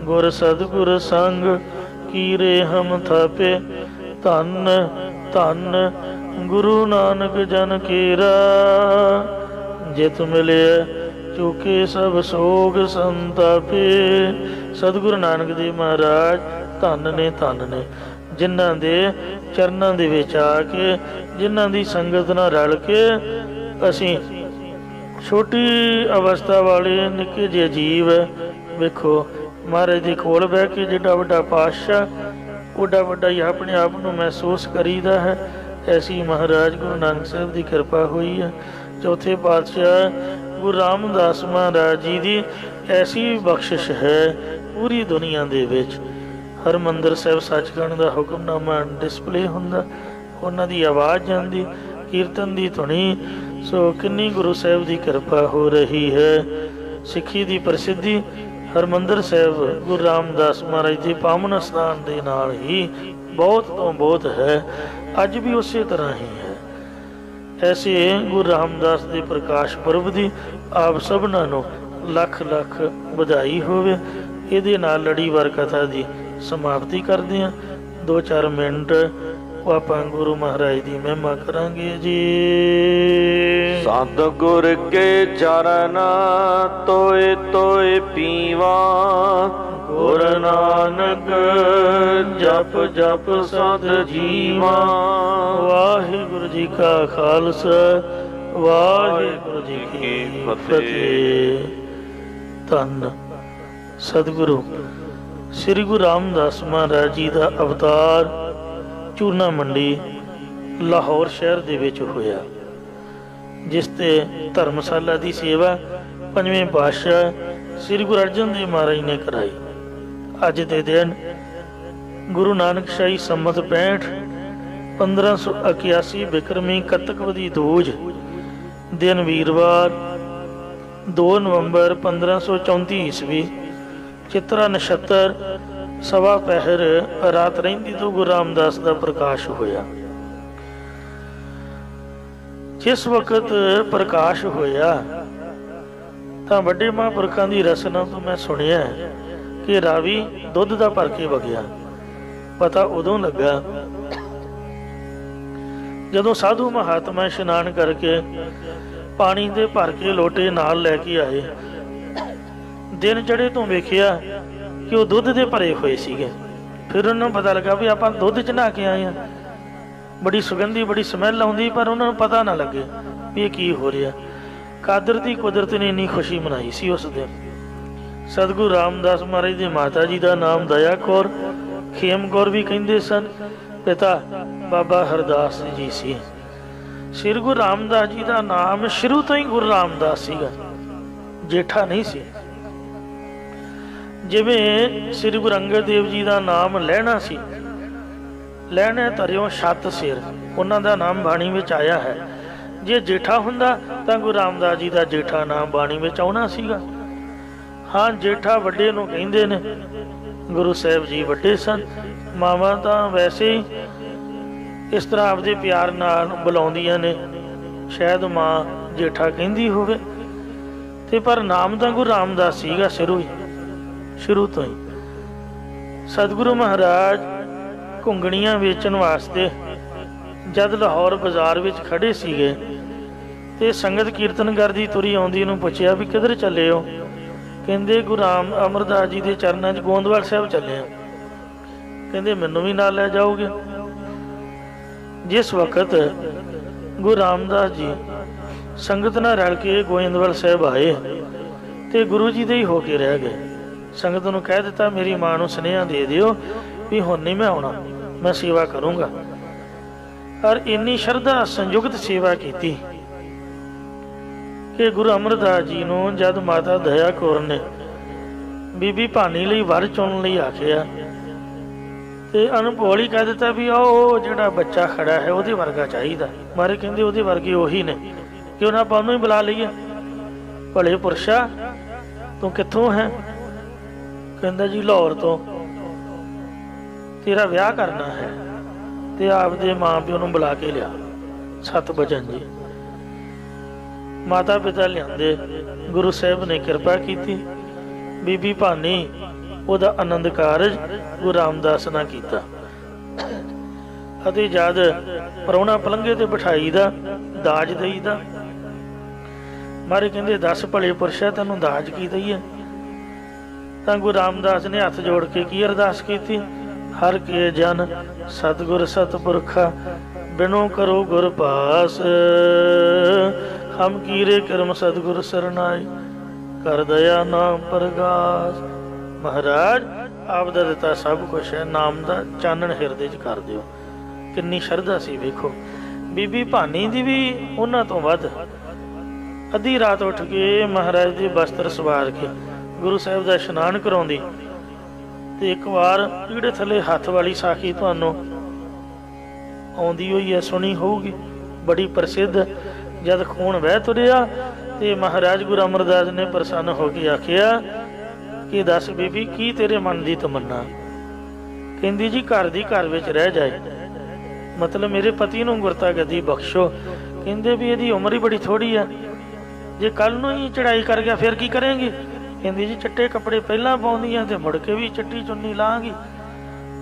ਗੁਰ ਸਤਿਗੁਰ ਸੰਗ ਕੀਰੇ ਹਮ ਥਾਪੇ। ਧੰਨ ਧੰਨ ਗੁਰੂ ਨਾਨਕ ਜਨ ਕੇਰਾ, ਜਿਤ ਮਿਲਿਆ ਚੁਕੇ ਸਭ ਸੋਗ ਸੰਤਾਪੇ। ਸਤਿਗੁਰੂ ਨਾਨਕ ਦੇਵ ਮਹਾਰਾਜ ਧੰਨ ਨੇ ਜਿਨ੍ਹਾਂ ਦੇ ਚਰਨਾਂ ਦੇ ਵਿੱਚ ਆ ਕੇ, ਜਿਨ੍ਹਾਂ ਦੀ ਸੰਗਤ ਨਾਲ ਰਲ ਕੇ ਅਸੀਂ ਛੋਟੀ ਅਵਸਥਾ ਵਾਲੇ ਨਿੱਕੇ ਜਿਹੇ ਜੀਵ, ਵੇਖੋ ਮਹਾਰਾਜ ਦੇ ਕੋਲ ਬਹਿ ਕੇ ਜਿੱਡਾ ਵੱਡਾ ਪਾਤਸ਼ਾਹ, ਓਡਾ ਵੱਡਾ ਹੀ ਆਪਣੇ ਆਪ ਨੂੰ ਮਹਿਸੂਸ ਕਰੀਦਾ ਹੈ। ਐਸੀ ਮਹਾਰਾਜ ਗੁਰੂ ਨਾਨਕ ਸਾਹਿਬ ਦੀ ਕਿਰਪਾ ਹੋਈ ਹੈ। ਚੌਥੇ ਪਾਤਸ਼ਾਹ ਗੁਰੂ ਰਾਮਦਾਸ ਮਹਾਰਾਜ ਜੀ ਦੀ ਐਸੀ ਬਖਸ਼ਿਸ਼ ਹੈ ਪੂਰੀ ਦੁਨੀਆ ਦੇ ਵਿੱਚ। ਹਰਿਮੰਦਰ ਸਾਹਿਬ ਸੱਚਖੰਡ ਦਾ ਹੁਕਮਨਾਮਾ ਡਿਸਪਲੇ ਹੁੰਦਾ, ਉਹਨਾਂ ਦੀ ਆਵਾਜ਼ ਜਾਂਦੀ, ਕੀਰਤਨ ਦੀ ਧੁਨੀ। ਸੋ ਕਿੰਨੀ ਗੁਰੂ ਸਾਹਿਬ ਦੀ ਕਿਰਪਾ ਹੋ ਰਹੀ ਹੈ। ਸਿੱਖੀ ਦੀ ਪ੍ਰਸਿੱਧੀ ਹਰਿਮੰਦਰ ਸਾਹਿਬ ਗੁਰੂ ਰਾਮਦਾਸ ਮਹਾਰਾਜ ਦੇ ਪਾਵਨ ਸਥਾਨ ਦੇ ਨਾਲ ਹੀ ਬਹੁਤ ਤੋਂ ਬਹੁਤ ਹੈ, ਅੱਜ ਵੀ ਉਸੇ ਤਰ੍ਹਾਂ ਹੀ ਹੈ। ਐਸੇ ਗੁਰੂ ਰਾਮਦਾਸ ਦੇ ਪ੍ਰਕਾਸ਼ ਪੁਰਬ ਦੀ ਆਪ ਸਭਨਾਂ ਨੂੰ ਲੱਖ ਲੱਖ ਵਧਾਈ ਹੋਵੇ। ਇਹਦੇ ਨਾਲ ਲੜੀਵਾਰ ਕਥਾ ਦੀ ਸਮਾਪਤੀ ਕਰਦੇ ਹਾਂ। 2-4 ਮਿੰਟ ਆਪਾਂ ਗੁਰੂ ਮਹਾਰਾਜ ਦੀ ਮਹਿਮਾ ਕਰਾਂਗੇ ਜੀ। ਸਤਿਗੁਰ ਕੇ ਚਰਨ ਤੋਏ ਤੋਏ ਪੀਵਾ, ਗੁਰ ਨਾਨਕ ਜਪ ਜਪ ਸਦ ਜੀਵਾ। ਵਾਹਿਗੁਰੂ ਜੀ ਕਾ ਖਾਲਸਾ, ਵਾਹਿਗੁਰੂ ਜੀ ਕੀ ਫਤਿਹ। ਧੰਨ ਸਤਿਗੁਰੂ ਸ੍ਰੀ ਗੁਰੂ ਰਾਮਦਾਸ ਮਹਾਰਾਜ ਜੀ ਦਾ ਅਵਤਾਰ ਚੂਰਨਾ ਮੰਡੀ ਲਾਹੌਰ ਸ਼ਹਿਰ ਦੇ ਵਿੱਚ ਹੋਇਆ, ਜਿਸ ਤੇ ਧਰਮਸ਼ਾਲਾ ਦੀ ਸੇਵਾ 5ਵੇਂ ਪਾਤਸ਼ਾਹ ਸ੍ਰੀ ਗੁਰੂ ਅਰਜਨ ਦੇਵ ਮਹਾਰਾਜ ਨੇ ਕਰਾਈ। ਅੱਜ ਦੇ ਦਿਨ ਗੁਰੂ ਨਾਨਕ ਸ਼ਾਹੀ ਸੰਮਤ 65 1581 ਬਿਕਰਮੀ ਕੱਤਕਵਦੀ ਦੂਜ ਦਿਨ ਵੀਰਵਾਰ 2 ਨਵੰਬਰ 1534 ਈਸਵੀ ਚਿਤਰਾ ਨਛੱਤਰ ਸਵਾ ਪਹਿਰ ਰਾਤ ਰਹਿੰਦੀ ਤੋਂ ਗੁਰੂ ਰਾਮਦਾਸ ਦਾ ਪ੍ਰਕਾਸ਼ ਹੋਇਆ। ਜਿਸ ਵਕਤ ਪ੍ਰਕਾਸ਼ ਹੋਇਆ ਤਾਂ ਵੱਡੇ ਮਹਾਂਪੁਰਖਾਂ ਦੀ ਰਸਨਾ ਤੋਂ ਮੈਂ ਸੁਣਿਆ ਕਿ ਰਾਵੀ ਦੁੱਧ ਦਾ ਭਰ ਕੇ ਵਗਿਆ। ਪਤਾ ਉਦੋਂ ਲੱਗਾ ਜਦੋਂ ਸਾਧੂ ਮਹਾਤਮਾ ਇਸ਼ਨਾਨ ਕਰਕੇ ਪਾਣੀ ਦੇ ਭਰ ਕੇ ਲੋਟੇ ਨਾਲ ਲੈ ਕੇ ਆਏ। ਦਿਨ ਚੜੇ ਤੋਂ ਵੇਖਿਆ ਕਿ ਉਹ ਦੁੱਧ ਦੇ ਭਰੇ ਹੋਏ ਸੀਗੇ। ਫਿਰ ਉਹਨਾਂ ਨੂੰ ਪਤਾ ਲੱਗਾ ਵੀ ਆਪਾਂ ਦੁੱਧ 'ਚ ਨਹਾ ਕੇ ਆਏ ਹਾਂ। ਬੜੀ ਸੁਗੰਧੀ, ਬੜੀ ਸਮੈਲ ਆਉਂਦੀ, ਪਰ ਉਹਨਾਂ ਨੂੰ ਪਤਾ ਨਾ ਲੱਗੇ ਵੀ ਇਹ ਕੀ ਹੋ ਰਿਹਾ। ਕਾਦਰ ਦੀ ਕੁਦਰਤ ਨੇ ਇੰਨੀ ਖੁਸ਼ੀ ਮਨਾਈ ਸੀ ਉਸ ਦਿਨ। ਸਤਿਗੁਰੂ ਰਾਮਦਾਸ ਮਹਾਰਾਜ ਦੀ ਮਾਤਾ ਜੀ ਦਾ ਨਾਮ ਦਇਆ ਕੌਰ, ਖੇਮ ਕੌਰ ਵੀ ਕਹਿੰਦੇ ਸਨ। ਪਿਤਾ ਬਾਬਾ ਹਰਦਾਸ ਜੀ ਸੀ। ਸ੍ਰੀ ਗੁਰੂ ਰਾਮਦਾਸ ਜੀ ਦਾ ਨਾਮ ਸ਼ੁਰੂ ਤੋਂ ਹੀ ਗੁਰੂ ਰਾਮਦਾਸ ਸੀਗਾ, ਜੇਠਾ ਨਹੀਂ ਸੀ। ਜਿਵੇਂ ਸ੍ਰੀ ਗੁਰੂ ਅੰਗਦ ਦੇਵ ਜੀ ਦਾ ਨਾਮ ਲਹਿਣਾ ਸੀ, ਲਹਿਣੇ ਧਰਿਓ ਛੱਤ ਸਿਰ, ਉਹਨਾਂ ਦਾ ਨਾਮ ਬਾਣੀ ਵਿੱਚ ਆਇਆ ਹੈ। ਜੇ ਜੇਠਾ ਹੁੰਦਾ ਤਾਂ ਗੁਰੂ ਰਾਮਦਾਸ ਜੀ ਦਾ ਜੇਠਾ ਨਾਮ ਬਾਣੀ ਵਿੱਚ ਆਉਣਾ ਸੀਗਾ। ਹਾਂ, ਜੇਠਾ ਵੱਡੇ ਨੂੰ ਕਹਿੰਦੇ ਨੇ। ਗੁਰੂ ਸਾਹਿਬ ਜੀ ਵੱਡੇ ਸਨ। ਮਾਵਾਂ ਤਾਂ ਵੈਸੇ ਹੀ ਇਸ ਤਰ੍ਹਾਂ ਆਪਦੇ ਪਿਆਰ ਨਾਲ ਬੁਲਾਉਂਦੀਆਂ ਨੇ, ਸ਼ਾਇਦ ਮਾਂ ਜੇਠਾ ਕਹਿੰਦੀ ਹੋਵੇ। ਤੇ ਪਰ ਨਾਮ ਤਾਂ ਗੁਰੂ ਰਾਮਦਾਸ ਸੀਗਾ ਸ਼ੁਰੂ ਤੋਂ ਹੀ। ਸਤਿਗੁਰੂ ਮਹਾਰਾਜ ਘੁੰਗਣੀਆਂ ਵੇਚਣ ਵਾਸਤੇ ਜਦ ਲਾਹੌਰ ਬਾਜ਼ਾਰ ਵਿੱਚ ਖੜੇ ਸੀਗੇ ਤੇ ਸੰਗਤ ਕੀਰਤਨ ਕਰਦੀ ਤੁਰੀ ਆਉਂਦੀ ਨੂੰ ਪੁੱਛਿਆ ਵੀ ਕਿੱਧਰ ਚੱਲੇ ਹੋ? ਕਹਿੰਦੇ ਗੁਰੂ ਰਾਮ ਅਮਰਦਾਸ ਜੀ ਦੇ ਚਰਨਾਂ 'ਚ ਗੋਂਦਵਾਲ ਸਾਹਿਬ ਚੱਲੇ ਆ। ਕਹਿੰਦੇ ਮੈਨੂੰ ਵੀ ਨਾਲ ਲੈ ਜਾਓਗੇ? ਜਿਸ ਵਕਤ ਗੁਰੂ ਰਾਮਦਾਸ ਜੀ ਸੰਗਤ ਨਾਲ ਰਲ ਕੇ ਗੋਇੰਦਵਾਲ ਸਾਹਿਬ ਆਏ ਤੇ ਗੁਰੂ ਜੀ ਦੇ ਹੀ ਹੋ ਕੇ ਰਹਿ ਗਏ। ਸੰਗਤ ਨੂੰ ਕਹਿ ਦਿੱਤਾ ਮੇਰੀ ਮਾਂ ਨੂੰ ਸੁਨੇਹਾ ਦੇ ਦਿਓ ਵੀ ਹੁਣ ਨਹੀਂ ਮੈਂ ਆਉਣਾ, ਮੈਂ ਸੇਵਾ ਕਰੂੰਗਾ। ਪਰ ਇੰਨੀ ਸ਼ਰਧਾ ਸੰਯੁਕਤ ਸੇਵਾ ਕੀਤੀ ਕਿ ਗੁਰੂ ਅਮਰਦਾਸ ਜੀ ਨੂੰ ਜਦ ਮਾਤਾ ਦਇਆ ਕੌਰ ਨੇ ਬੀਬੀ ਭਾਨੀ ਲਈ ਵਰ ਚੁਣਨ ਲਈ ਆਖਿਆ ਤੇ ਅਨੁਭੋਲ ਹੀ ਕਹਿ ਦਿੱਤਾ ਵੀ ਉਹ ਜਿਹੜਾ ਬੱਚਾ ਖੜਾ ਹੈ ਉਹਦੇ ਵਰਗਾ ਚਾਹੀਦਾ। ਮਾਰੇ ਕਹਿੰਦੇ ਉਹਦੇ ਵਰਗੇ ਉਹੀ ਨੇ, ਕਿਉਂ ਨਾ ਆਪਾਂ ਉਹਨੂੰ ਹੀ ਬੁਲਾ ਲਈਏ। ਭਲੇ ਪੁਰਸ਼ਾ ਤੂੰ ਕਿੱਥੋਂ ਹੈ? ਕਹਿੰਦਾ ਜੀ ਲਾਹੌਰ ਤੋਂ। ਤੇਰਾ ਵਿਆਹ ਕਰਨਾ ਹੈ ਤੇ ਆਪਦੇ ਮਾਂ ਪਿਓ ਨੂੰ ਬੁਲਾ ਕੇ ਲਿਆ। 7 ਵਜਨ ਜੀ ਮਾਤਾ ਪਿਤਾ ਲਿਆਂਦੇ। ਗੁਰੂ ਸਾਹਿਬ ਨੇ ਕਿਰਪਾ ਕੀਤੀ। ਬੀਬੀ ਭਾਨੀ ਉਹਦਾ ਆਨੰਦ ਕਾਰਜ ਗੁਰੂ ਰਾਮਦਾਸ ਨਾਲ ਕੀਤਾ ਅਤੇ ਜਦ ਪ੍ਰਾਹੁਣਾ ਪਲੰਘੇ ਤੇ ਬਿਠਾਈ ਦਾ ਦਾਜ ਦੇਈ ਦਾ। ਮਾਰੇ ਕਹਿੰਦੇ 10 ਭਲੇ ਪੁਰਸ਼ਾ ਤੈਨੂੰ ਦਾਜ ਕੀ ਦਈਏ? ਤਾਂ ਗੁਰੂ ਰਾਮਦਾਸ ਨੇ ਹੱਥ ਜੋੜ ਕੇ ਕੀ ਅਰਦਾਸ ਕੀਤੀ? ਹਰ ਕੇ ਜਨ ਸਤਿਗੁਰ ਸਤਿਪੁਰਖਾ ਬਿਨੋ ਕਰੋ ਗੁਰ ਪਾਸ, ਹਮ ਕੀਰੇ ਕਰਮ ਸਤਿਗੁਰ ਸਰਨਾਈ, ਕਰ ਦਇਆ ਨਾਮ ਪ੍ਰਗਾਸ। ਮਹਾਰਾਜ ਆਪ ਦਾ ਦਿੱਤਾ ਸਭ ਕੁਛ ਹੈ, ਨਾਮ ਦਾ ਚਾਨਣ ਹਿਰਦੇ 'ਚ ਕਰ ਦਿਓ। ਕਿੰਨੀ ਸ਼ਰਧਾ ਸੀ ਵੇਖੋ। ਬੀਬੀ ਭਾਨੀ ਦੀ ਵੀ ਉਹਨਾਂ ਤੋਂ ਵੱਧ। ਅੱਧੀ ਰਾਤ ਉੱਠ ਕੇ ਮਹਾਰਾਜ ਦੇ ਬਸਤਰ ਸਵਾਰ ਕੇ ਗੁਰੂ ਸਾਹਿਬ ਦਾ ਇਸ਼ਨਾਨ ਕਰਾਉਂਦੀ। ਤੇ ਇੱਕ ਵਾਰ ਪੀੜੇ ਥੱਲੇ ਹੱਥ ਵਾਲੀ ਸਾਖੀ ਤੁਹਾਨੂੰ ਆਉਂਦੀ ਹੋਈ ਹੈ, ਸੁਣੀ ਹੋਊਗੀ, ਬੜੀ ਪ੍ਰਸਿੱਧ। ਜਦ ਖੂਨ ਵਹਿ ਤੁਰਿਆ ਤੇ ਮਹਾਰਾਜ ਗੁਰੂ ਅਮਰਦਾਸ ਨੇ ਪ੍ਰਸੰਨ ਹੋ ਕੇ ਆਖਿਆ ਕਿ ਦੱਸ ਬੀਬੀ ਕੀ ਤੇਰੇ ਮਨ ਦੀ ਤਮੰਨਾ? ਕਹਿੰਦੀ ਜੀ ਘਰ ਦੀ ਘਰ ਵਿੱਚ ਰਹਿ ਜਾਏ, ਮਤਲਬ ਮੇਰੇ ਪਤੀ ਨੂੰ ਗੁਰਤਾ ਗੱਦੀ ਬਖਸ਼ੋ। ਕਹਿੰਦੇ ਵੀ ਇਹਦੀ ਉਮਰ ਹੀ ਬੜੀ ਥੋੜੀ ਆ, ਜੇ ਕੱਲ ਨੂੰ ਹੀ ਚੜਾਈ ਕਰ ਗਿਆ ਫਿਰ ਕੀ ਕਰੇਂਗੀ? ਕਹਿੰਦੀ ਜੀ ਚਿੱਟੇ ਕੱਪੜੇ ਪਹਿਲਾਂ ਪਾਉਂਦੀਆਂ ਤੇ ਮੁੜ ਕੇ ਵੀ ਚਿੱਟੀ ਚੁੰਨੀ ਲਾਂਗੀ,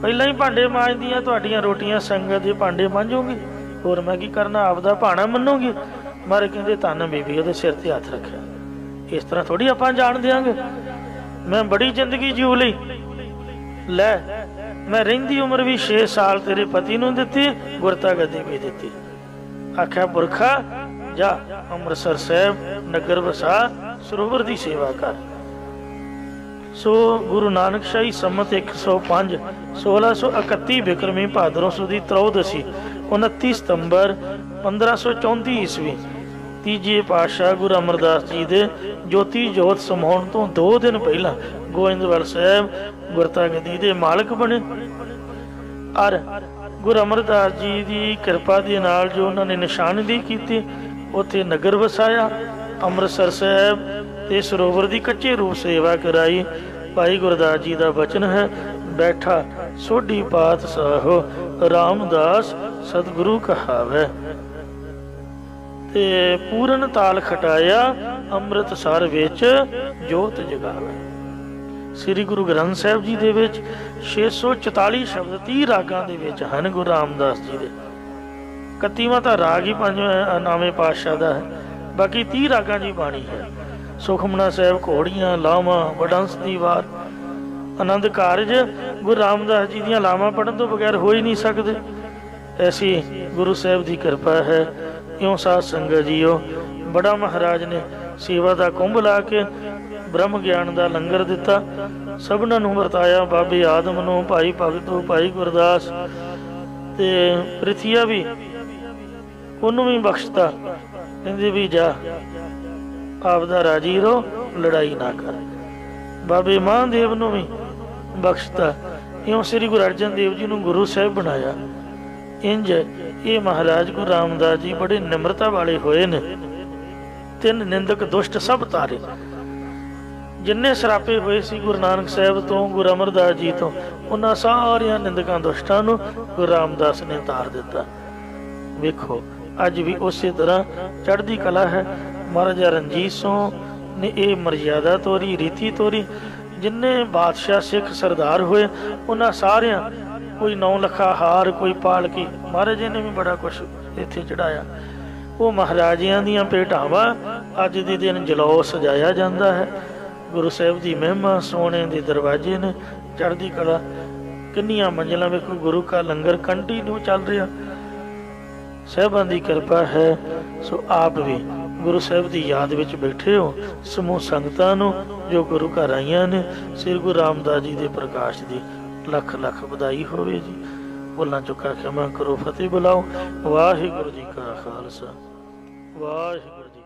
ਪਹਿਲਾਂ ਹੀ ਭਾਂਡੇ ਮਾਂਜਦੀਆਂ, ਤੁਹਾਡੀਆਂ ਰੋਟੀਆਂ ਸੰਗਤ ਦੇ ਭਾਂਡੇ ਮਾਂਜੂਗੀ, ਹੋਰ ਮੈਂ ਕੀ ਕਰਨਾ, ਆਪਦਾ ਭਾਣਾ ਮੰਨੂਗੀ। ਮਾਰੇ ਕਹਿੰਦੇ ਧੰਨ ਬੀਬੀ ਉਹਦੇ ਸਿਰ ਤੇ ਹੱਥ ਰੱਖਿਆ। ਇਸ ਤਰ੍ਹਾਂ ਥੋੜੀ ਆਪਾਂ ਜਾਣ ਦਿਆਂਗੇ। ਮੈਂ ਬੜੀ ਜ਼ਿੰਦਗੀ ਜਿਉ ਲਈ, ਲੈ ਮੈਂ ਰਹਿੰਦੀ ਉਮਰ ਵੀ 6 ਸਾਲ ਤੇਰੇ ਪਤੀ ਨੂੰ ਦਿੱਤੀ, ਗੁਰਤਾ ਗੱਦੀ ਵੀ ਦਿੱਤੀ। ਆਖਿਆ ਪੁਰਖਾ ਜਾ ਅੰਮ੍ਰਿਤਸਰ ਸਾਹਿਬ ਨਗਰ ਵਸਾ, ਸਰੋਵਰ ਦੀ ਸੇਵਾ ਕਰ। ਸੋ ਗੁਰੂ ਨਾਨਕ ਸ਼ਾਹੀ ਸੰਮਤ 105 1631 ਬਿਕਰਮੀ ਭਾਦਰੋਂ ਸੁਦੀ ਤਰੋਦਸੀ 29 ਸਤੰਬਰ 1534 ਈਸਵੀ ਤੀਜੇ ਪਾਤਸ਼ਾਹ ਗੁਰੂ ਅਮਰਦਾਸ ਜੀ ਦੇ ਜੋਤੀ ਜੋਤ ਸਮਾਉਣ ਤੋਂ 2 ਦਿਨ ਪਹਿਲਾਂ ਗੋਇੰਦਵਾਲ ਸਾਹਿਬ ਗੁਰਤਾ ਗੱਦੀ ਦੇ ਮਾਲਕ ਬਣੇ। ਔਰ ਗੁਰੂ ਅਮਰਦਾਸ ਜੀ ਦੀ ਕਿਰਪਾ ਦੇ ਨਾਲ ਜੋ ਉਹਨਾਂ ਨੇ ਨਿਸ਼ਾਨਦੇਹੀ ਕੀਤੀ, ਉੱਥੇ ਨਗਰ ਵਸਾਇਆ, ਅੰਮ੍ਰਿਤਸਰ ਸਾਹਿਬ ਤੇ ਸਰੋਵਰ ਦੀ ਕੱਚੇ ਰੂਪ ਸੇਵਾ ਕਰਾਈ। ਭਾਈ ਗੁਰਦਾਸ ਜੀ ਦਾ ਬਚਨ ਹੈ, बैठा सोढ़ी पात साहो, रामदास सतगुरु कहावै। ते पूरन ताल खटाया, ਅੰਮ੍ਰਿਤਸਰ ਵਿੱਚ ਜੋਤ ਜਗਾਵੇ। ਸ੍ਰੀ ਗੁਰੂ ਗ੍ਰੰਥ ਸਾਹਿਬ ਜੀ ਦੇ ਵਿੱਚ 644 ਸ਼ਬਦ 30 ਰਾਗਾਂ ਦੇ ਵਿੱਚ ਹਨ ਗੁਰੂ ਰਾਮਦਾਸ ਜੀ ਦੇ। 31ਵਾਂ ਤਾਂ ਰਾਗ ਹੀ ਨੌਵੇਂ ਪਾਤਸ਼ਾਹ ਦਾ ਹੈ, ਬਾਕੀ 30 ਰਾਗਾਂ ਦੀ ਬਾਣੀ ਹੈ। ਸੁਖਮਨਾ ਸਾਹਿਬ, ਘੋੜੀਆਂ, ਲਾਵਾਂ, ਵਡੰਸ ਦੀ ਵਾਰ, ਆਨੰਦ ਕਾਰਜ ਗੁਰੂ ਰਾਮਦਾਸ ਜੀ ਦੀਆਂ ਲਾਵਾਂ ਪੜ੍ਹਨ ਤੋਂ ਬਗੈਰ ਹੋ ਹੀ ਨਹੀਂ ਸਕਦੇ। ਐਸੀ ਗੁਰੂ ਸਾਹਿਬ ਦੀ ਕਿਰਪਾ ਹੈ। ਇਉਂ ਸਾਧ ਸੰਗਤ ਜੀਓ, ਬੜਾ ਮਹਾਰਾਜ ਨੇ ਸੇਵਾ ਦਾ ਕੁੰਭ ਲਾ ਕੇ ਬ੍ਰਹਮ ਗਿਆਨ ਦਾ ਲੰਗਰ ਦਿੱਤਾ, ਸਭਨਾਂ ਨੂੰ ਵਰਤਾਇਆ। ਬਾਬੇ ਆਦਮ ਨੂੰ, ਭਾਈ ਭਗਤੂ, ਭਾਈ ਗੁਰਦਾਸ ਤੇ ਪ੍ਰਿਥੀਆ ਵੀ, ਉਹਨੂੰ ਵੀ ਬਖਸ਼ਤਾ। ਕਹਿੰਦੇ ਵੀ ਜਾ ਆਪਦਾ ਰਾਜੀ ਰਹੋ, ਲੜਾਈ ਨਾ ਕਰ। ਬਾਬੇ ਮਹਾਂਦੇਵ ਨੂੰ ਵੀ ਬਖਸ਼ਤਾ। ਇਉਂ ਸ੍ਰੀ ਗੁਰੂ ਅਰਜਨ ਦੇਵ ਜੀ ਨੂੰ ਗੁਰੂ ਸਾਹਿਬ ਬਣਾਇਆ। ਇੰਜ ਇਹ ਮਹਾਰਾਜ ਗੁਰੂ ਰਾਮਦਾਸ ਜੀ ਬੜੇ ਨਿਮਰਤਾ ਵਾਲੇ ਹੋਏ ਨੇ। 3 ਨਿੰਦਕ ਦੁਸ਼ਟ ਸਭ ਤਾਰੇ। ਜਿੰਨੇ ਸਰਾਪੇ ਹੋਏ ਸੀ ਗੁਰੂ ਨਾਨਕ ਸਾਹਿਬ ਤੋਂ, ਗੁਰੂ ਅਮਰਦਾਸ ਜੀ ਤੋਂ, ਉਹਨਾਂ ਸਾਰਿਆਂ ਨਿੰਦਕਾਂ ਦੁਸ਼ਟਾਂ ਨੂੰ ਗੁਰੂ ਰਾਮਦਾਸ ਨੇ ਤਾਰ ਦਿੱਤਾ। ਵੇਖੋ ਅੱਜ ਵੀ ਉਸੇ ਤਰ੍ਹਾਂ ਚੜ੍ਹਦੀ ਕਲਾ ਹੈ। ਮਹਾਰਾਜਾ ਰਣਜੀਤ ਸਿੰਘ ਨੇ ਇਹ ਮਰਜ਼ਾਦਾ ਤੋਰੀ, ਰੀਤੀ ਤੋਰੀ। ਜਿੰਨੇ ਬਾਦਸ਼ਾਹ ਸਿੱਖ ਸਰਦਾਰ ਹੋਏ ਉਹਨਾਂ ਸਾਰਿਆਂ, ਕੋਈ 9 ਲੱਖਾ ਹਾਰ, ਕੋਈ ਪਾਲਕੀ, ਮਹਾਰਾਜ ਜੀ ਨੇ ਵੀ ਬੜਾ ਕੁਛ ਇੱਥੇ ਚੜਾਇਆ। ਉਹ ਮਹਾਰਾਜਿਆਂ ਦੀਆਂ ਭੇਟਾਵਾਂ ਅੱਜ ਦੇ ਦਿਨ ਜਲੌ ਸਜਾਇਆ ਜਾਂਦਾ ਹੈ। ਗੁਰੂ ਸਾਹਿਬ ਦੀ ਮਹਿਮਾ, ਸੋਨੇ ਦੇ ਦਰਵਾਜ਼ੇ ਨੇ, ਚੜ੍ਹਦੀ ਕਲਾ, ਕਿੰਨੀਆਂ ਮੰਜ਼ਿਲਾਂ ਵੇਖੋ। ਗੁਰੂ ਕਾ ਲੰਗਰ ਕੰਟੀਨਿਊ ਚੱਲ ਰਿਹਾ। ਸਾਹਿਬਾਂ ਦੀ ਕਿਰਪਾ ਹੈ। ਸੋ ਆਪ ਵੀ ਗੁਰੂ ਸਾਹਿਬ ਦੀ ਯਾਦ ਵਿੱਚ ਬੈਠੇ ਹੋ। ਸਮੂਹ ਸੰਗਤਾਂ ਨੂੰ ਜੋ ਗੁਰੂ ਘਰ ਆਈਆਂ ਨੇ, ਸ੍ਰੀ ਗੁਰੂ ਰਾਮਦਾਸ ਜੀ ਦੇ ਪ੍ਰਕਾਸ਼ ਦੀ ਲੱਖ ਲੱਖ ਵਧਾਈ ਹੋਵੇ ਜੀ। ਭੁੱਲਾਂ ਚੁੱਕਾ ਖਿਮਾ ਕਰੋ। ਫਤਿਹ ਬੁਲਾਓ। ਵਾਹਿਗੁਰੂ ਜੀ ਕਾ ਖਾਲਸਾ, ਵਾਹਿਗੁਰੂ ਜੀ।